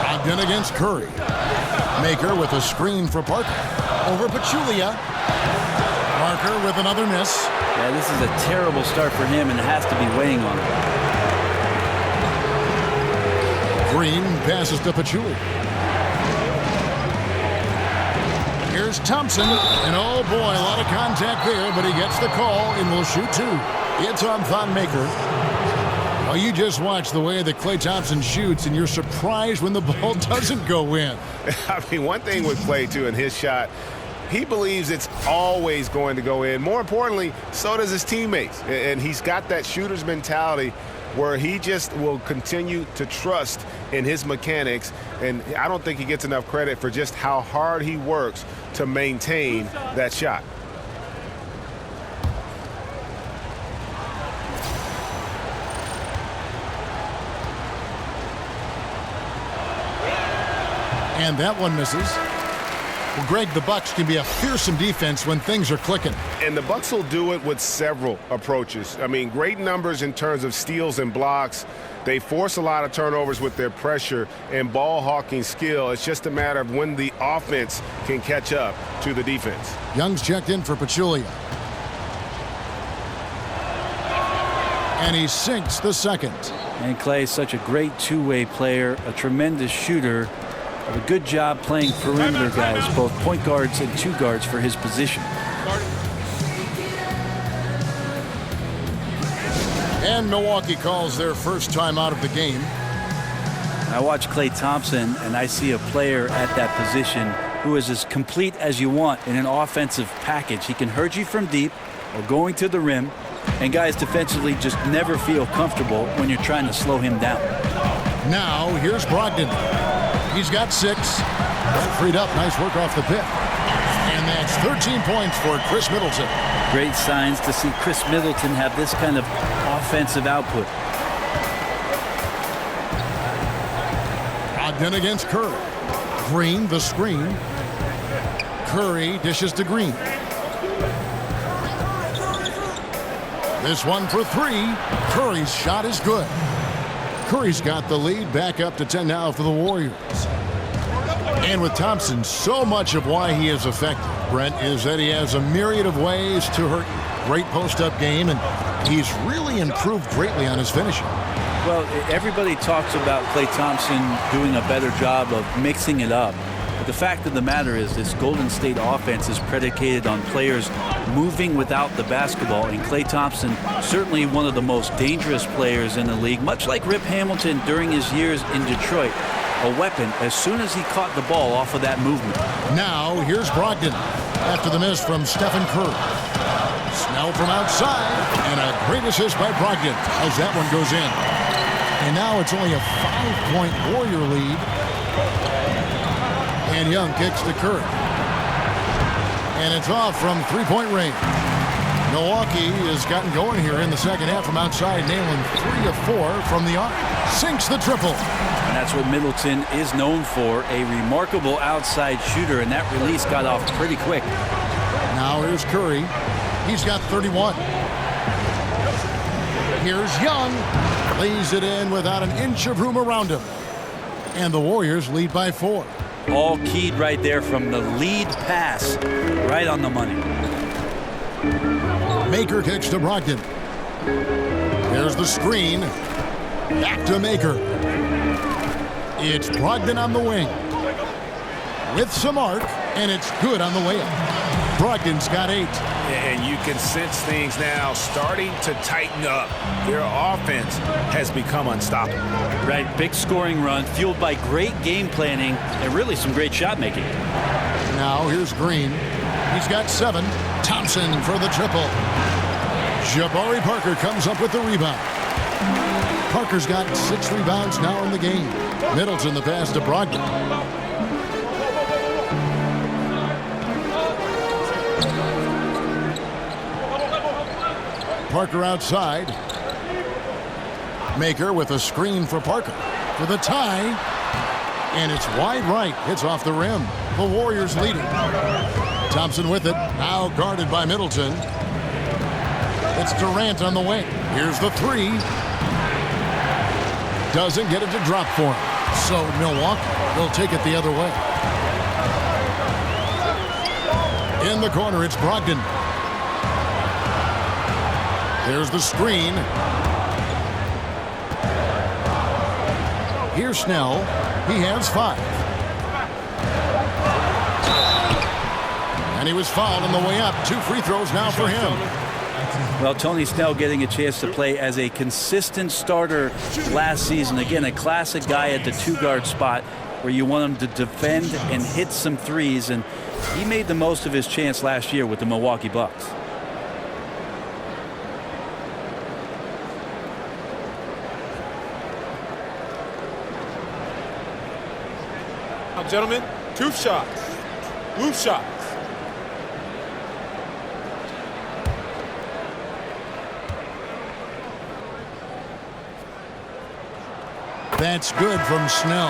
Brogdon against Curry. Maker with a screen for Parker. Over Pachulia. Parker with another miss. Yeah, this is a terrible start for him, and it has to be weighing on him. Green passes to Pachulia. Here's Thompson, and oh boy, a lot of contact there, but he gets the call and will shoot two. It's on Thon Maker. Oh, you just watch the way that Klay Thompson shoots, and you're surprised when the ball doesn't go in. I mean, one thing with Klay, too, in his shot, he believes it's always going to go in. More importantly, so does his teammates. And he's got that shooter's mentality where he just will continue to trust in his mechanics. And I don't think he gets enough credit for just how hard he works to maintain that shot. And that one misses. Well, Greg, the Bucks can be a fearsome defense when things are clicking. And the Bucks will do it with several approaches. I mean, great numbers in terms of steals and blocks. They force a lot of turnovers with their pressure and ball hawking skill. It's just a matter of when the offense can catch up to the defense. Young's checked in for Pachulia. And he sinks the second. And Klay is such a great two-way player, a tremendous shooter. A good job playing perimeter guys, both point guards and two guards for his position. And Milwaukee calls their first time out of the game. I watch Klay Thompson, and I see a player at that position who is as complete as you want in an offensive package. He can hurt you from deep or going to the rim, and guys defensively just never feel comfortable when you're trying to slow him down. Now, here's Brogdon. He's got 6. Freed up. Nice work off the pick. And that's 13 points for Chris Middleton. Great signs to see Chris Middleton have this kind of offensive output. Brogdon against Curry. Green, the screen. Curry dishes to Green. This one for 3. Curry's shot is good. Curry's got the lead, back up to 10 now for the Warriors. And with Thompson, so much of why he is effective, Brent, is that he has a myriad of ways to hurt. Great post-up game, and he's really improved greatly on his finishing. Well, everybody talks about Klay Thompson doing a better job of mixing it up. But the fact of the matter is this Golden State offense is predicated on players moving without the basketball, and Klay Thompson certainly one of the most dangerous players in the league, much like Rip Hamilton during his years in Detroit. A weapon as soon as he caught the ball off of that movement. Now here's Brogdon after the miss from Stephen Curry. Snell from outside, and a great assist by Brogdon as that one goes in. And now it's only a 5-point Warrior lead. And Young kicks to Curry. And it's off from three-point range. Milwaukee has gotten going here in the second half from outside, nailing 3 of 4 from the arc. Sinks the triple. And that's what Middleton is known for, a remarkable outside shooter, and that release got off pretty quick. Now here's Curry. He's got 31. Here's Young. Lays it in without an inch of room around him. And the Warriors lead by 4. All keyed right there from the lead pass. Right on the money. Maker kicks to Brogdon. There's the screen. Back to Maker. It's Brogdon on the wing. With some arc, and it's good on the way up. Brogdon's got 8. And you can sense things now starting to tighten up. Their offense has become unstoppable. Right, big scoring run fueled by great game planning and really some great shot making. Now here's Green. He's got 7. Thompson for the triple. Jabari Parker comes up with the rebound. Parker's got 6 rebounds now in the game. Middleton the pass to Brogdon. Parker outside. Maker with a screen for Parker. For the tie. And it's wide right. Hits off the rim. The Warriors lead it. Thompson with it. Now guarded by Middleton. It's Durant on the wing. Here's the three. Doesn't get it to drop for him. So Milwaukee will take it the other way. In the corner, it's Brogdon. There's the screen. Here's Snell. He has 5. And he was fouled on the way up. 2 free throws now for him. Well, Tony Snell getting a chance to play as a consistent starter last season. Again, a classic guy at the 2-guard spot where you want him to defend and hit some threes. And he made the most of his chance last year with the Milwaukee Bucks. Now, gentlemen, 2 shots. Loose shots. That's good from Snell.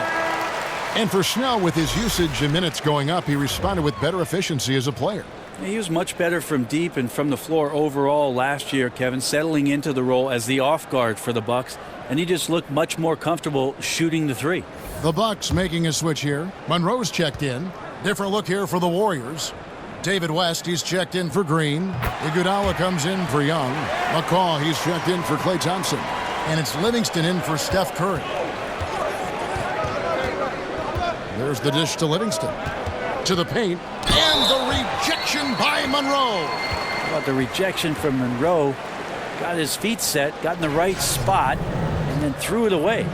And for Snell, with his usage and minutes going up, he responded with better efficiency as a player. He was much better from deep and from the floor overall last year, Kevin, settling into the role as the off guard for the Bucks, and he just looked much more comfortable shooting the 3. The Bucks making a switch here. Monroe's checked in. Different look here for the Warriors. David West, he's checked in for Green. Iguodala comes in for Young. McCaw, he's checked in for Klay Thompson. And it's Livingston in for Steph Curry. There's the dish to Livingston. To the paint. And the rejection by Monroe. How about the rejection from Monroe? Got his feet set, got in the right spot, and then threw it away.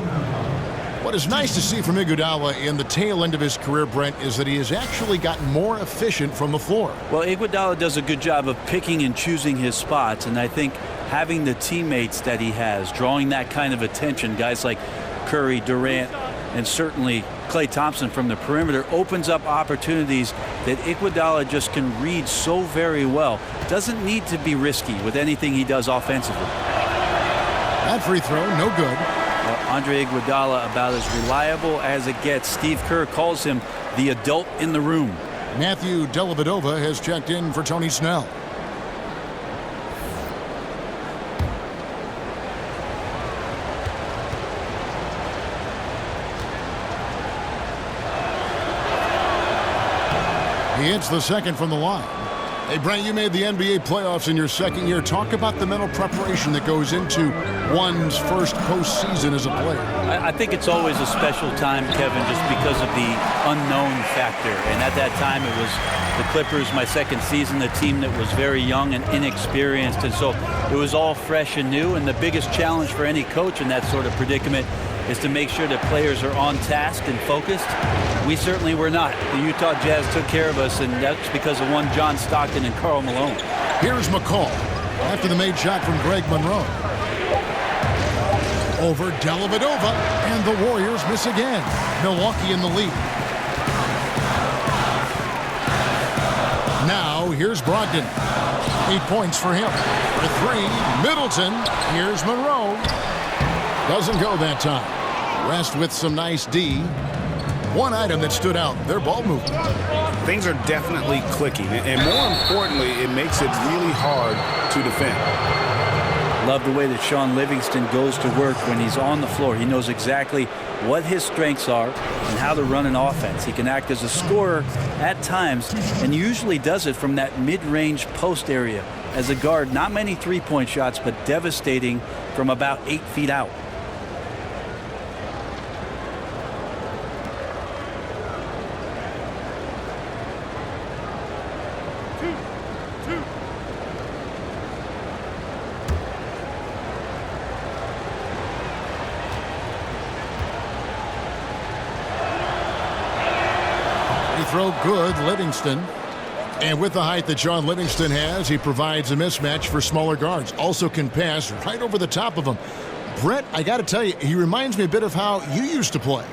What is nice to see from Iguodala in the tail end of his career, Brent, is that he has actually gotten more efficient from the floor. Well, Iguodala does a good job of picking and choosing his spots, and I think having the teammates that he has, drawing that kind of attention, guys like Curry, Durant, and certainly Klay Thompson from the perimeter, opens up opportunities that Iguodala just can read so very well. Doesn't need to be risky with anything he does offensively. That free throw, no good. Andre Iguodala about as reliable as it gets. Steve Kerr calls him the adult in the room. Matthew Dellavedova has checked in for Tony Snell. He hits the second from the line. Hey, Brent, you made the NBA playoffs in your second year. Talk about the mental preparation that goes into one's first postseason as a player. I think it's always a special time, Kevin, just because of the unknown factor. And at that time, it was the Clippers, my second season, a team that was very young and inexperienced. And so it was all fresh and new. And the biggest challenge for any coach in that sort of predicament is to make sure that players are on task and focused. We certainly were not. The Utah Jazz took care of us, and that's because of one John Stockton and Karl Malone. Here's McCall after the made shot from Greg Monroe. Over Dellavedova, and the Warriors miss again. Milwaukee in the lead. Now here's Brogdon. 8 points for him. For 3, Middleton. Here's Monroe. Doesn't go that time. West with some nice D. One item that stood out, their ball movement. Things are definitely clicking, and more importantly, it makes it really hard to defend. Love the way that Sean Livingston goes to work when he's on the floor. He knows exactly what his strengths are and how to run an offense. He can act as a scorer at times and usually does it from that mid-range post area. As a guard, not many three-point shots, but devastating from about 8 feet out. Throw good, Livingston. And with the height that Sean Livingston has, he provides a mismatch for smaller guards. Also can pass right over the top of them. Brett, I got to tell you, he reminds me a bit of how you used to play.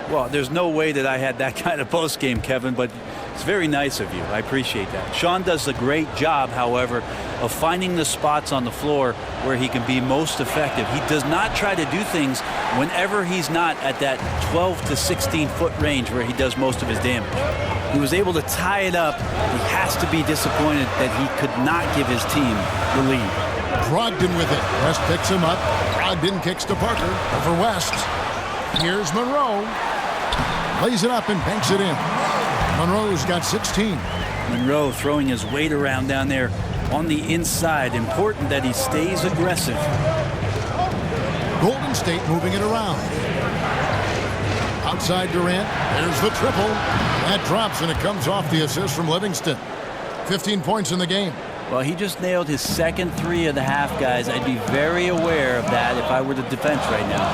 Well, there's no way that I had that kind of post game, Kevin, but it's very nice of you. I appreciate that. Sean does a great job, however, of finding the spots on the floor where he can be most effective. He does not try to do things whenever he's not at that 12 to 16 foot range where he does most of his damage. He was able to tie it up. He has to be disappointed that he could not give his team the lead. Brogdon with it. West picks him up. Brogdon kicks to Parker. Over West. Here's Monroe. Lays it up and banks it in. Monroe's got 16. Monroe throwing his weight around down there on the inside. Important that he stays aggressive. Golden State moving it around. Outside Durant. There's the triple. That drops, and it comes off the assist from Livingston. 15 points in the game. Well, he just nailed his second three of the half, guys. I'd be very aware of that if I were the defense right now.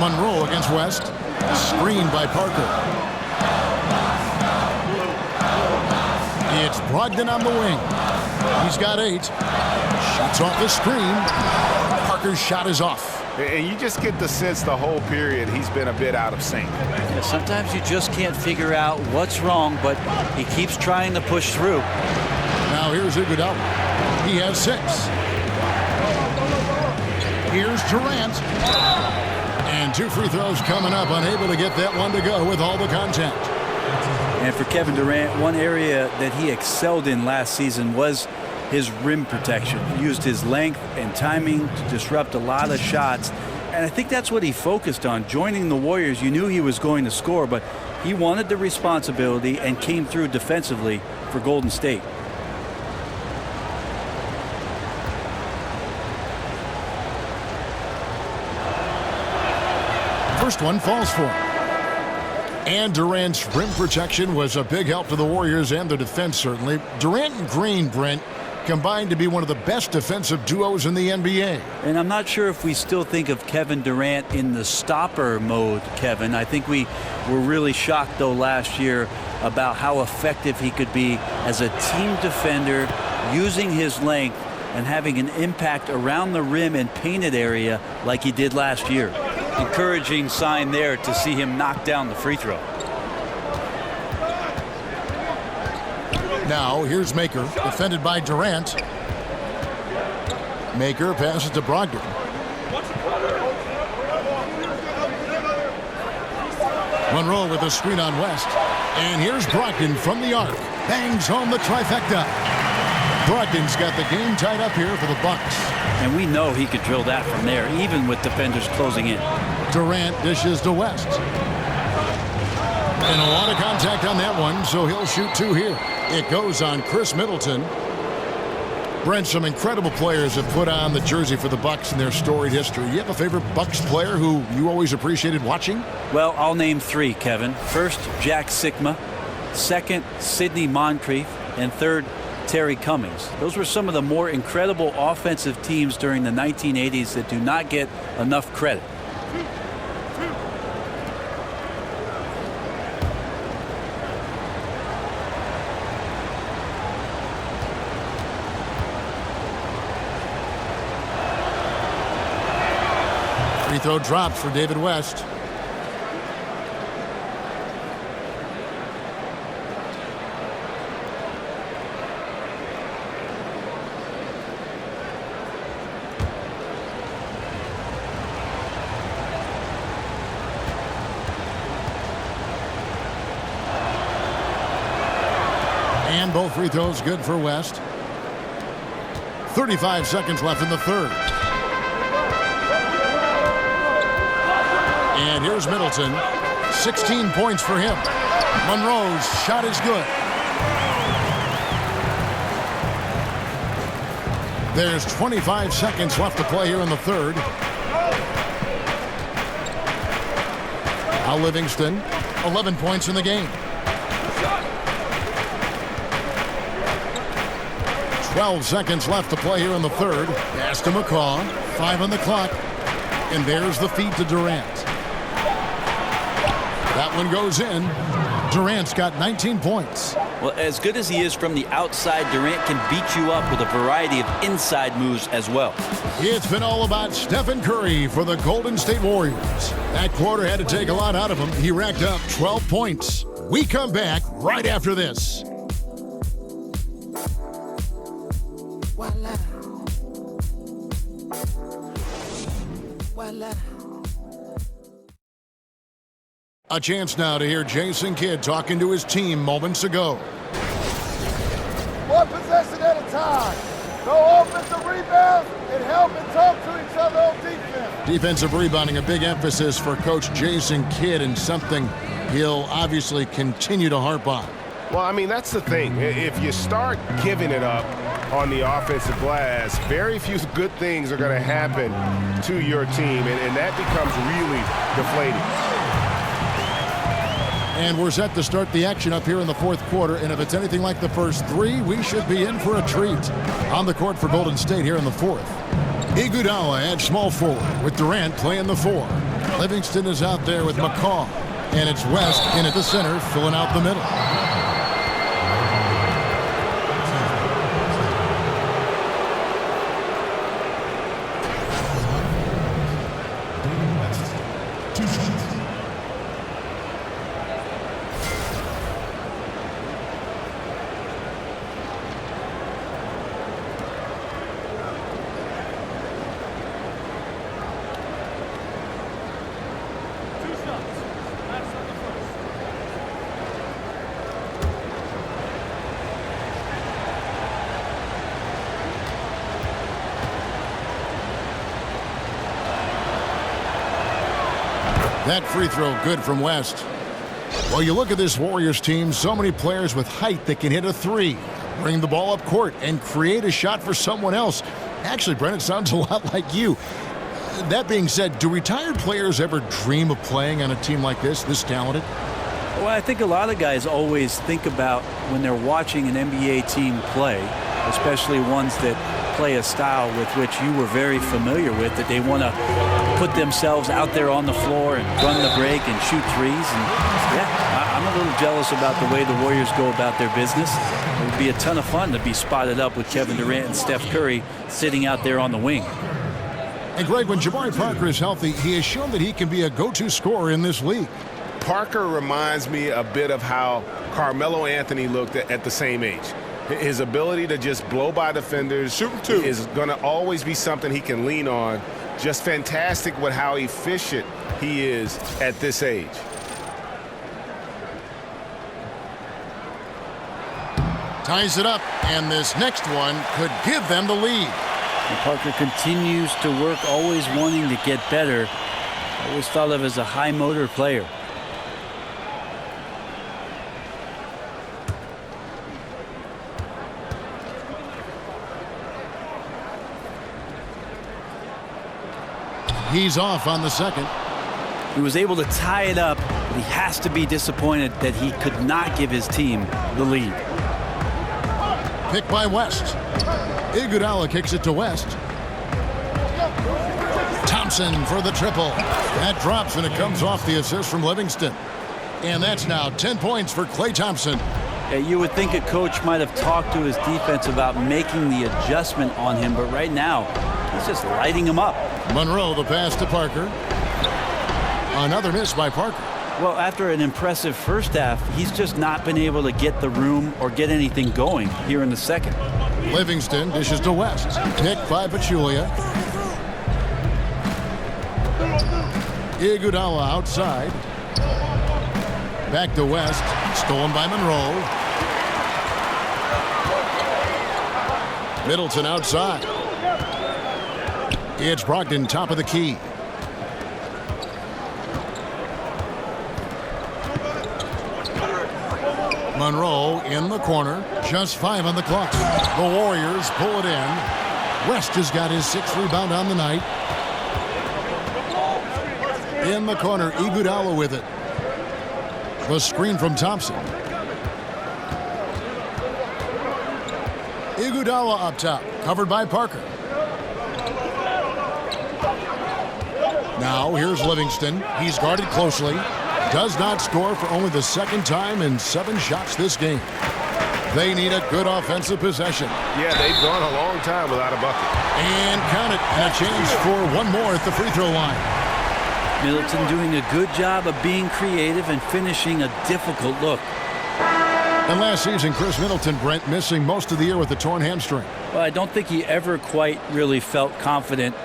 Monroe against West. Screened by Parker. It's Brogdon on the wing. He's got 8. Shots off the screen. Parker's shot is off. And you just get the sense the whole period he's been a bit out of sync. Yeah, sometimes you just can't figure out what's wrong, but he keeps trying to push through. Now here's Iguodala. He has 6. Here's Durant. And 2 free throws coming up, unable to get that one to go with all the contact. And for Kevin Durant, one area that he excelled in last season was his rim protection. He used his length and timing to disrupt a lot of shots. And I think that's what he focused on. Joining the Warriors, you knew he was going to score, but he wanted the responsibility and came through defensively for Golden State. First one falls for him. And Durant's rim protection was a big help to the Warriors and the defense, certainly. Durant and Green, Brent, combined to be one of the best defensive duos in the NBA. And I'm not sure if we still think of Kevin Durant in the stopper mode, Kevin. I think we were really shocked, though, last year about how effective he could be as a team defender, using his length and having an impact around the rim and painted area like he did last year. Encouraging sign there to see him knock down the free throw. Now here's Maker, defended by Durant. Maker passes to Brogdon. Monroe with a screen on West. And here's Brogdon from the arc. Bangs home the trifecta. Brogdon's got the game tied up here for the Bucks. And we know he could drill that from there, even with defenders closing in. Durant dishes to West. And a lot of contact on that one, so he'll shoot 2 here. It goes on Chris Middleton. Brent, some incredible players have put on the jersey for the Bucks in their storied history. You have a favorite Bucks player who you always appreciated watching? Well, I'll name 3, Kevin. First, Jack Sikma. Second, Sidney Moncrief. And third, Terry Cummings. Those were some of the more incredible offensive teams during the 1980s that do not get enough credit. Free throw drops for David West. And both free throws good for West. 35 seconds left in the third. And here's Middleton. 16 points for him. Monroe's shot is good. There's 25 seconds left to play here in the third. Now Livingston, 11 points in the game. 12 seconds left to play here in the third. Pass to McCaw. 5 on the clock. And there's the feed to Durant. That one goes in. Durant's got 19 points. Well, as good as he is from the outside, Durant can beat you up with a variety of inside moves as well. It's been all about Stephen Curry for the Golden State Warriors. That quarter had to take a lot out of him. He racked up 12 points. We come back right after this. A chance now to hear Jason Kidd talking to his team moments ago. One possession at a time. No offensive rebounds, and help and talk to each other on defense. Defensive rebounding, a big emphasis for Coach Jason Kidd, and something he'll obviously continue to harp on. Well, I mean, that's the thing. If you start giving it up on the offensive glass, very few good things are going to happen to your team, and that becomes really deflating. And we're set to start the action up here in the fourth quarter, and if it's anything like the first three, we should be in for a treat. On the court for Golden State here in the fourth. Iguodala at small forward with Durant playing the 4. Livingston is out there with McCaw, and it's West in at the center, filling out the middle. That free throw good from West. Well, you look at this Warriors team, so many players with height that can hit a 3, bring the ball up court, and create a shot for someone else. Actually, Brent, it sounds a lot like you. That being said, do retired players ever dream of playing on a team like this talented? Well, I think a lot of guys always think about when they're watching an NBA team play, especially ones that play a style with which you were very familiar with, that they want to put themselves out there on the floor and run the break and shoot threes. And yeah, I'm a little jealous about the way the Warriors go about their business. It would be a ton of fun to be spotted up with Kevin Durant and Steph Curry sitting out there on the wing. And Greg, when Jabari Parker is healthy, he has shown that he can be a go-to scorer in this league. Parker reminds me a bit of how Carmelo Anthony looked at the same age. His ability to just blow by defenders is going to always be something he can lean on. Just fantastic with how efficient he is at this age. Ties it up, and this next one could give them the lead. And Parker continues to work, always wanting to get better. Always thought of as a high motor player. He's off on the second. He was able to tie it up, but he has to be disappointed that he could not give his team the lead. Pick by West. Iguodala kicks it to West. Thompson for the triple. That drops, and it comes off the assist from Livingston. And that's now 10 points for Klay Thompson. You would think a coach might have talked to his defense about making the adjustment on him, but right now, he's just lighting him up. Monroe, the pass to Parker. Another miss by Parker. Well, after an impressive first half, he's just not been able to get the room or get anything going here in the second. Livingston dishes to West. Picked by Pachulia. Iguodala outside. Back to West. Stolen by Monroe. Middleton outside. It's Brogdon, top of the key. Monroe in the corner. Just 5 on the clock. The Warriors pull it in. West has got his 6th rebound on the night. In the corner, Iguodala with it. The screen from Thompson. Iguodala up top, covered by Parker. Now here's Livingston. He's guarded closely. Does not score for only the 2nd time in 7 shots this game. They need a good offensive possession. Yeah, they've gone a long time without a bucket. And count it. And a chance for one more at the free throw line. Middleton doing a good job of being creative and finishing a difficult look. And last season, Chris Middleton, Brent, missing most of the year with a torn hamstring. Well, I don't think he ever quite really felt confident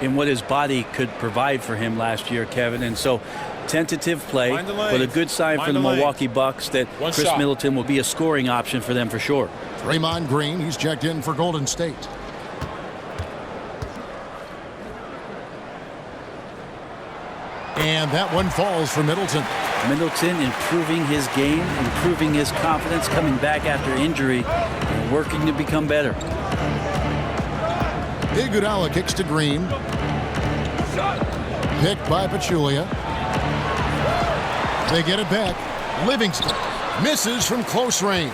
in what his body could provide for him last year, Kevin. And so tentative play, but a good sign for the Milwaukee Bucks that Chris Middleton will be a scoring option for them for sure. Draymond Green, he's checked in for Golden State. And that one falls for Middleton. Middleton improving his game, improving his confidence, coming back after injury, and working to become better. Iguodala kicks to Green. Picked by Pachulia. They get it back. Livingston misses from close range.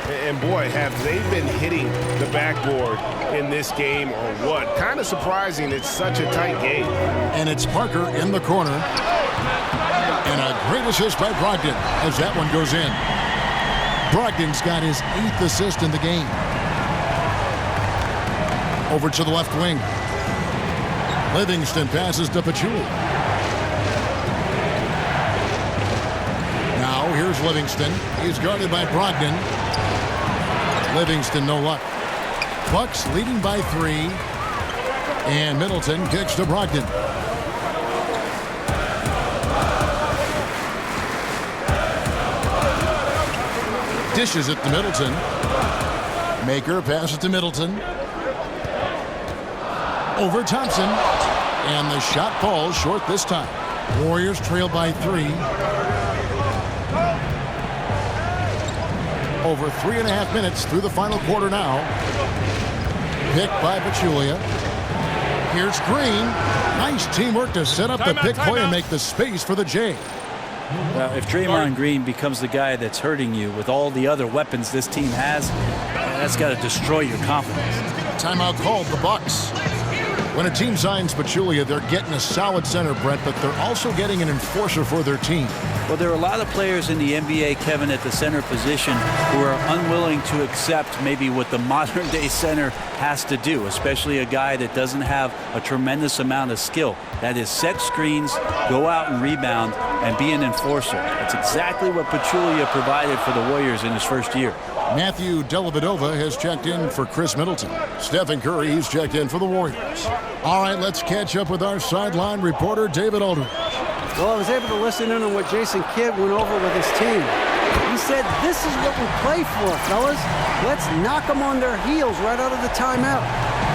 And boy, have they been hitting the backboard in this game or what? Kind of surprising. It's such a tight game. And it's Parker in the corner. And a great assist by Brogdon as that one goes in. Brogdon's got his 8th assist in the game. Over to the left wing. Livingston passes to Pachulia. Now here's Livingston. He's guarded by Brogdon. Livingston no luck. Bucks leading by 3. And Middleton kicks to Brogdon. Dishes it to Middleton. Maker passes to Middleton. Over Thompson. And the shot falls short this time. Warriors trail by 3. Over 3.5 minutes through the final quarter now. Picked by Pachulia. Here's Green. Nice teamwork to set up the pick play and make the space for the J. Well, if Draymond Green becomes the guy that's hurting you with all the other weapons this team has, that's got to destroy your confidence. Timeout called the Bucks. When a team signs Pachulia, they're getting a solid center, Brett, but they're also getting an enforcer for their team. Well, there are a lot of players in the NBA, Kevin, at the center position who are unwilling to accept maybe what the modern-day center has to do, especially a guy that doesn't have a tremendous amount of skill. That is set screens, go out and rebound, and be an enforcer. That's exactly what Pachulia provided for the Warriors in his first year. Matthew Dellavedova has checked in for Chris Middleton. Stephen Curry, he's checked in for the Warriors. All right, let's catch up with our sideline reporter, David Aldridge. Well, I was able to listen in on what Jason Kidd went over with his team. He said, this is what we play for, fellas. Let's knock them on their heels right out of the timeout.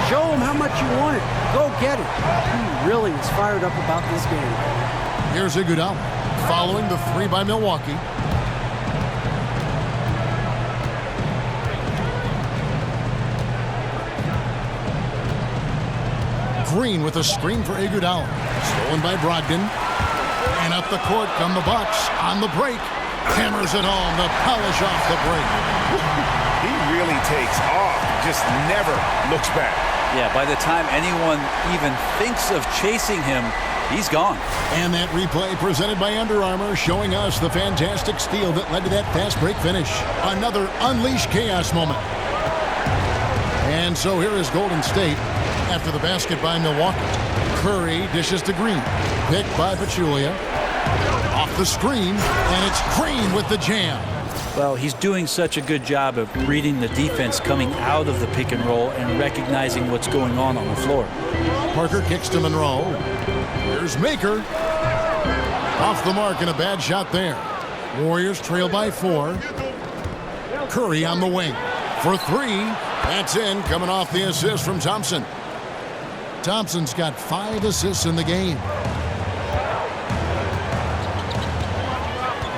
Show them how much you want it. Go get it. He really is fired up about this game. Here's Iguodala following the 3 by Milwaukee. Green with a screen for Iguodala. Stolen by Brogdon. And up the court come the Bucks on the break. Hammers it home to polish off the break. He really takes off. Just never looks back. Yeah, by the time anyone even thinks of chasing him, he's gone. And that replay presented by Under Armour showing us the fantastic steal that led to that fast break finish. Another unleashed chaos moment. And so here is Golden State after the basket by Milwaukee. Curry dishes to Green. Picked by Pachulia. Off the screen, and it's Green with the jam. Well, he's doing such a good job of reading the defense coming out of the pick and roll and recognizing what's going on the floor. Parker kicks to Monroe. Here's Maker. Off the mark and a bad shot there. Warriors trail by 4. Curry on the wing for 3. That's in, coming off the assist from Thompson. Thompson's got 5 assists in the game.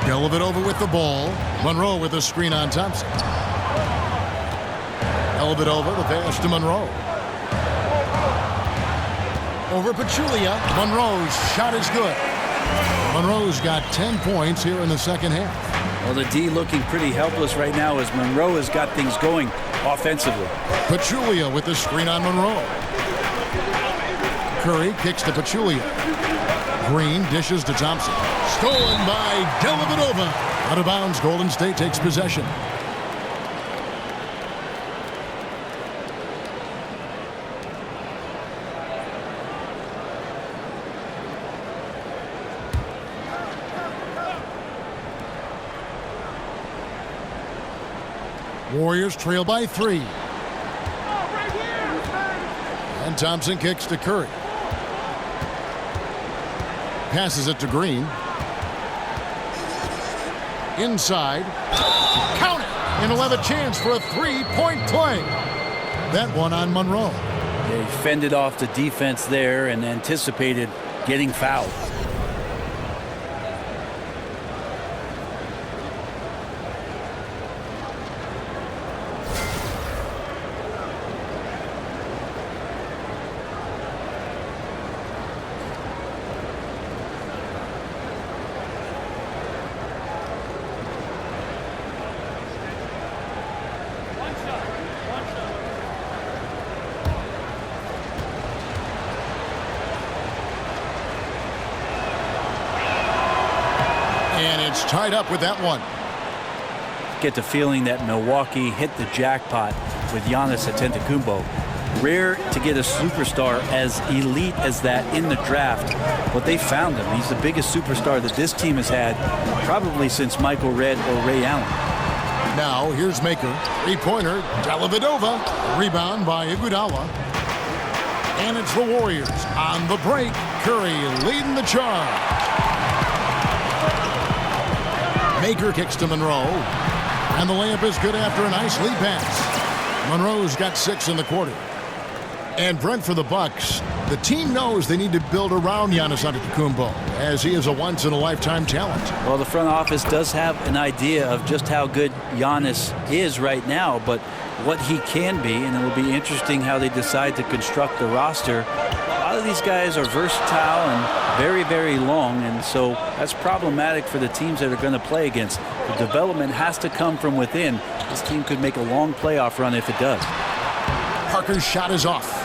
Dellavedova with the ball. Monroe with a screen on Thompson. Dellavedova, the pass to Monroe. Over Pachulia. Monroe's shot is good. Monroe's got 10 points here in the second half. Well, the D looking pretty helpless right now as Monroe has got things going offensively. Pachulia with the screen on Monroe. Curry kicks to Pachulia. Green dishes to Thompson. Stolen by Dellavedova. Out of bounds, Golden State takes possession. Warriors trail by 3. And Thompson kicks to Curry. Passes it to Green. Inside. Count it! And he'll have a chance for a 3-point play. That one on Monroe. They fended off the defense there and anticipated getting fouled. It's tied up with that one. Get the feeling that Milwaukee hit the jackpot with Giannis Antetokounmpo. Rare to get a superstar as elite as that in the draft, but they found him. He's the biggest superstar that this team has had probably since Michael Redd or Ray Allen. Now here's Maker. 3-pointer. Dellavedova. Rebound by Iguodala. And it's the Warriors on the break. Curry leading the charge. Maker kicks to Monroe. And the layup is good after a nice lead pass. Monroe's got 6 in the quarter. And Brent, for the Bucks, the team knows they need to build around Giannis Antetokounmpo, as he is a once-in-a-lifetime talent. Well, the front office does have an idea of just how good Giannis is right now, but what he can be, and it will be interesting how they decide to construct the roster. A lot of these guys are versatile and very, very long, and so that's problematic for the teams that are going to play against. The development has to come from within. This team could make a long playoff run if it does. Parker's shot is off.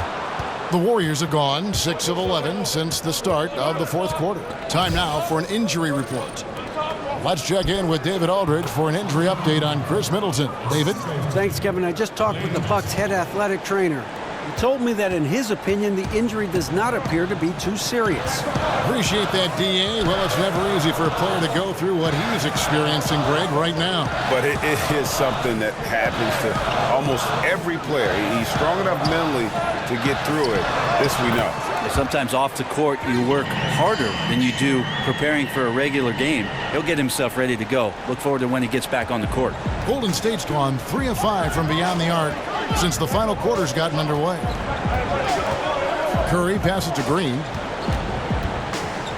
The Warriors have gone 6 of 11 since the start of the fourth quarter. Time now for an injury report. Let's check in with David Aldridge for an injury update on Chris Middleton. David? Thanks, Kevin. I just talked with the Bucks head athletic trainer. He told me that in his opinion, the injury does not appear to be too serious. Appreciate that, D.A. Well, it's never easy for a player to go through what he's experiencing, Greg, right now. But it is something that happens to almost every player. He's strong enough mentally to get through it. This we know. Sometimes off the court, you work harder than you do preparing for a regular game. He'll get himself ready to go. Look forward to when he gets back on the court. Golden State's gone 3 of 5 from beyond the arc since the final quarter's gotten underway. Curry passes to Green.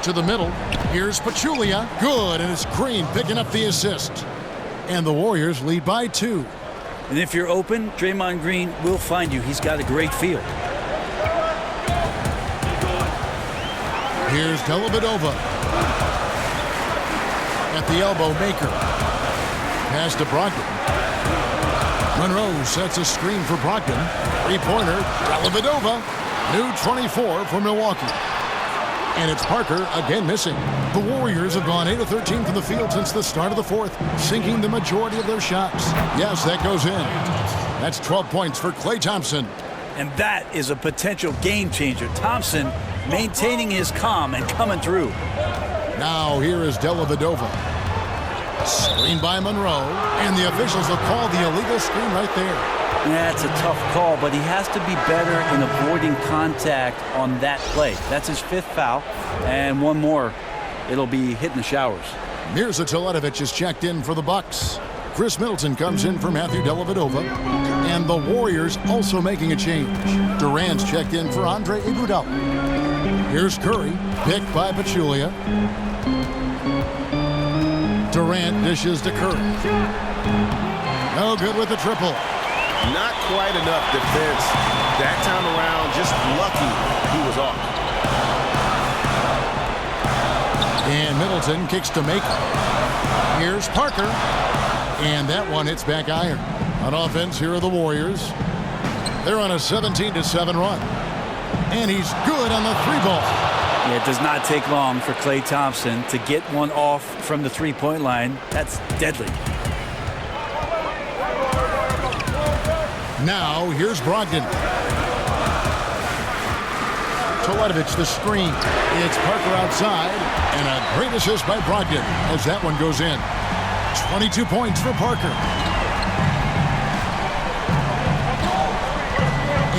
To the middle. Here's Pachulia. Good, and it's Green picking up the assist. And the Warriors lead by 2. And if you're open, Draymond Green will find you. He's got a great feel. Here's Dellavedova. At the elbow, Maker. Pass to Brogdon. Monroe sets a screen for Brogdon. 3-pointer, Dellavedova. New 24 for Milwaukee. And it's Parker again missing. The Warriors have gone 8 of 13 from the field since the start of the fourth, sinking the majority of their shots. Yes, that goes in. That's 12 points for Klay Thompson. And that is a potential game changer. Thompson maintaining his calm and coming through. Now here is Dellavedova. Screen by Monroe, and the officials will call the illegal screen right there. Yeah, it's a tough call, but he has to be better in avoiding contact on that play. That's his 5th foul, and one more, it'll be hitting the showers. Mirza Teletovic is checked in for the Bucks. Chris Middleton comes in for Matthew Dellavedova, and the Warriors also making a change. Durant's checked in for Andre Iguodala. Here's Curry, picked by Pachulia. Durant dishes to Curry. No good with the triple. Not quite enough defense that time around. Just lucky he was off. And Middleton kicks to Maker. Here's Parker. And that one hits back iron. On offense, here are the Warriors. They're on a 17-7 run. And he's good on the 3-ball. Yeah, it does not take long for Klay Thompson to get one off from the 3-point line. That's deadly. Now, here's Brogdon. Teletovic, the screen. It's Parker outside, and a great assist by Brogdon as that one goes in. 22 points for Parker.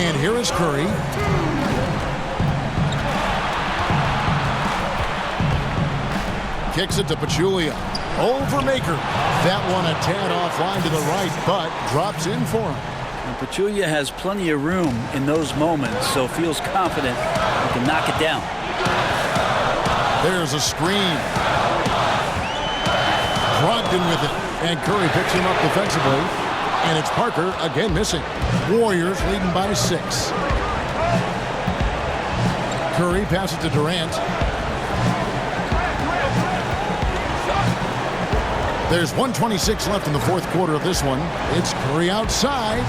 And here is Curry. Kicks it to Pachulia. Over Maker. That one a tad offline to the right, but drops in for him. And Pachulia has plenty of room in those moments, so feels confident he can knock it down. There's a screen. Brogdon with it, and Curry picks him up defensively. And it's Parker again missing. Warriors leading by 6. Curry passes to Durant. There's 1:26 left in the fourth quarter of this one. It's Curry outside.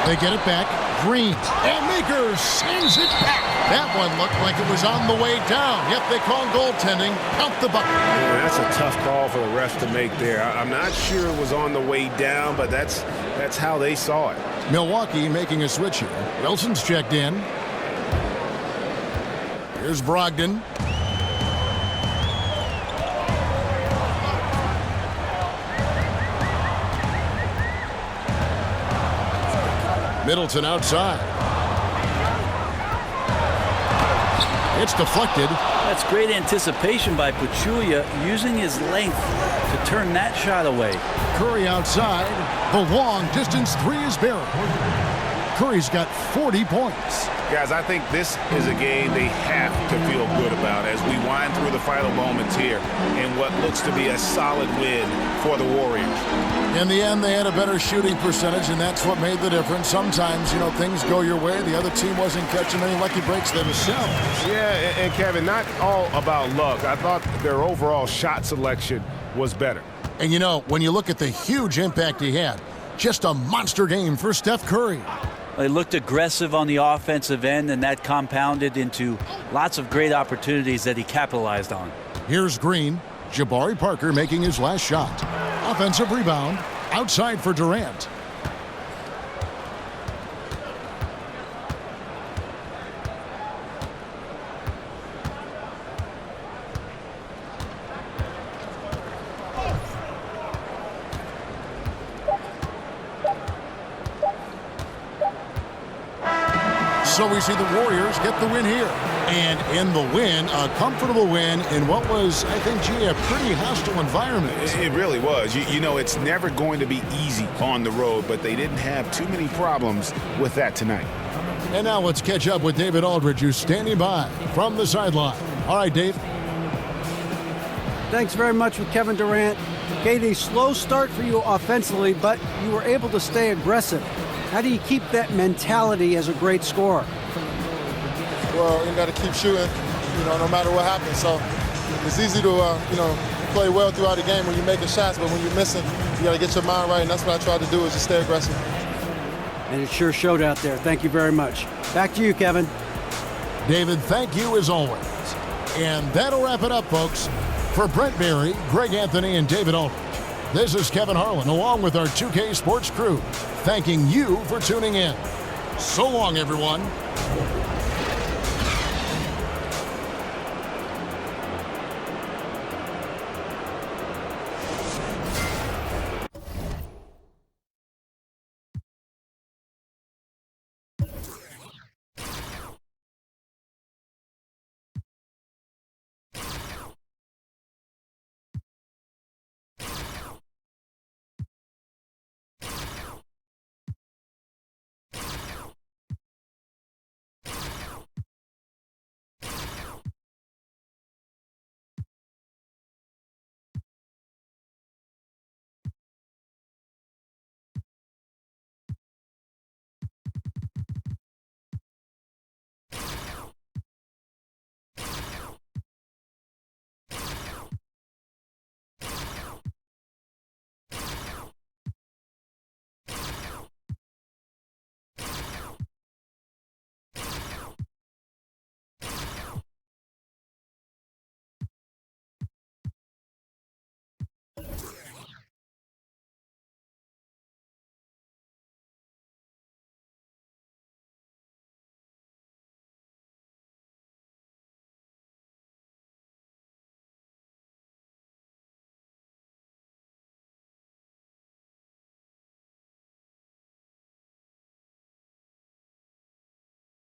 They get it back. Green. And Maker sends it back. That one looked like it was on the way down. Yep, they call goaltending. Count the bucket. Yeah, that's a tough call for the refs to make there. I'm not sure it was on the way down, but that's how they saw it. Milwaukee making a switch here. Wilson's checked in. Here's Brogdon. Middleton outside. It's deflected. That's great anticipation by Pachulia, using his length to turn that shot away. Curry outside. The long distance three is buried. Curry's got 40 points. Guys, I think this is a game they have to feel good about as we wind through the final moments here in what looks to be a solid win for the Warriors. In the end, they had a better shooting percentage, and that's what made the difference. Sometimes, things go your way. The other team wasn't catching any lucky breaks themselves. Yeah, and Kevin, not all about luck. I thought their overall shot selection was better. And when you look at the huge impact he had, just a monster game for Steph Curry. They looked aggressive on the offensive end, and that compounded into lots of great opportunities that he capitalized on. Here's Green. Jabari Parker making his last shot. Offensive rebound. Outside for Durant. So we see the Warriors get the win here. And in the win, a comfortable win in what was, I think, a pretty hostile environment. It really was. It's never going to be easy on the road, but they didn't have too many problems with that tonight. And now let's catch up with David Aldridge, who's standing by from the sideline. All right, Dave. Thanks very much with Kevin Durant. Gave a slow start for you offensively, but you were able to stay aggressive. How do you keep that mentality as a great scorer? Well, you got to keep shooting, no matter what happens. So it's easy to, play well throughout the game when you're making shots, but when you're missing, you got to get your mind right, and that's what I try to do is just stay aggressive. And it sure showed out there. Thank you very much. Back to you, Kevin. David, thank you as always. And that'll wrap it up, folks. For Brent Berry, Greg Anthony, and David Aldridge, this is Kevin Harlan, along with our 2K Sports crew, thanking you for tuning in. So long, everyone.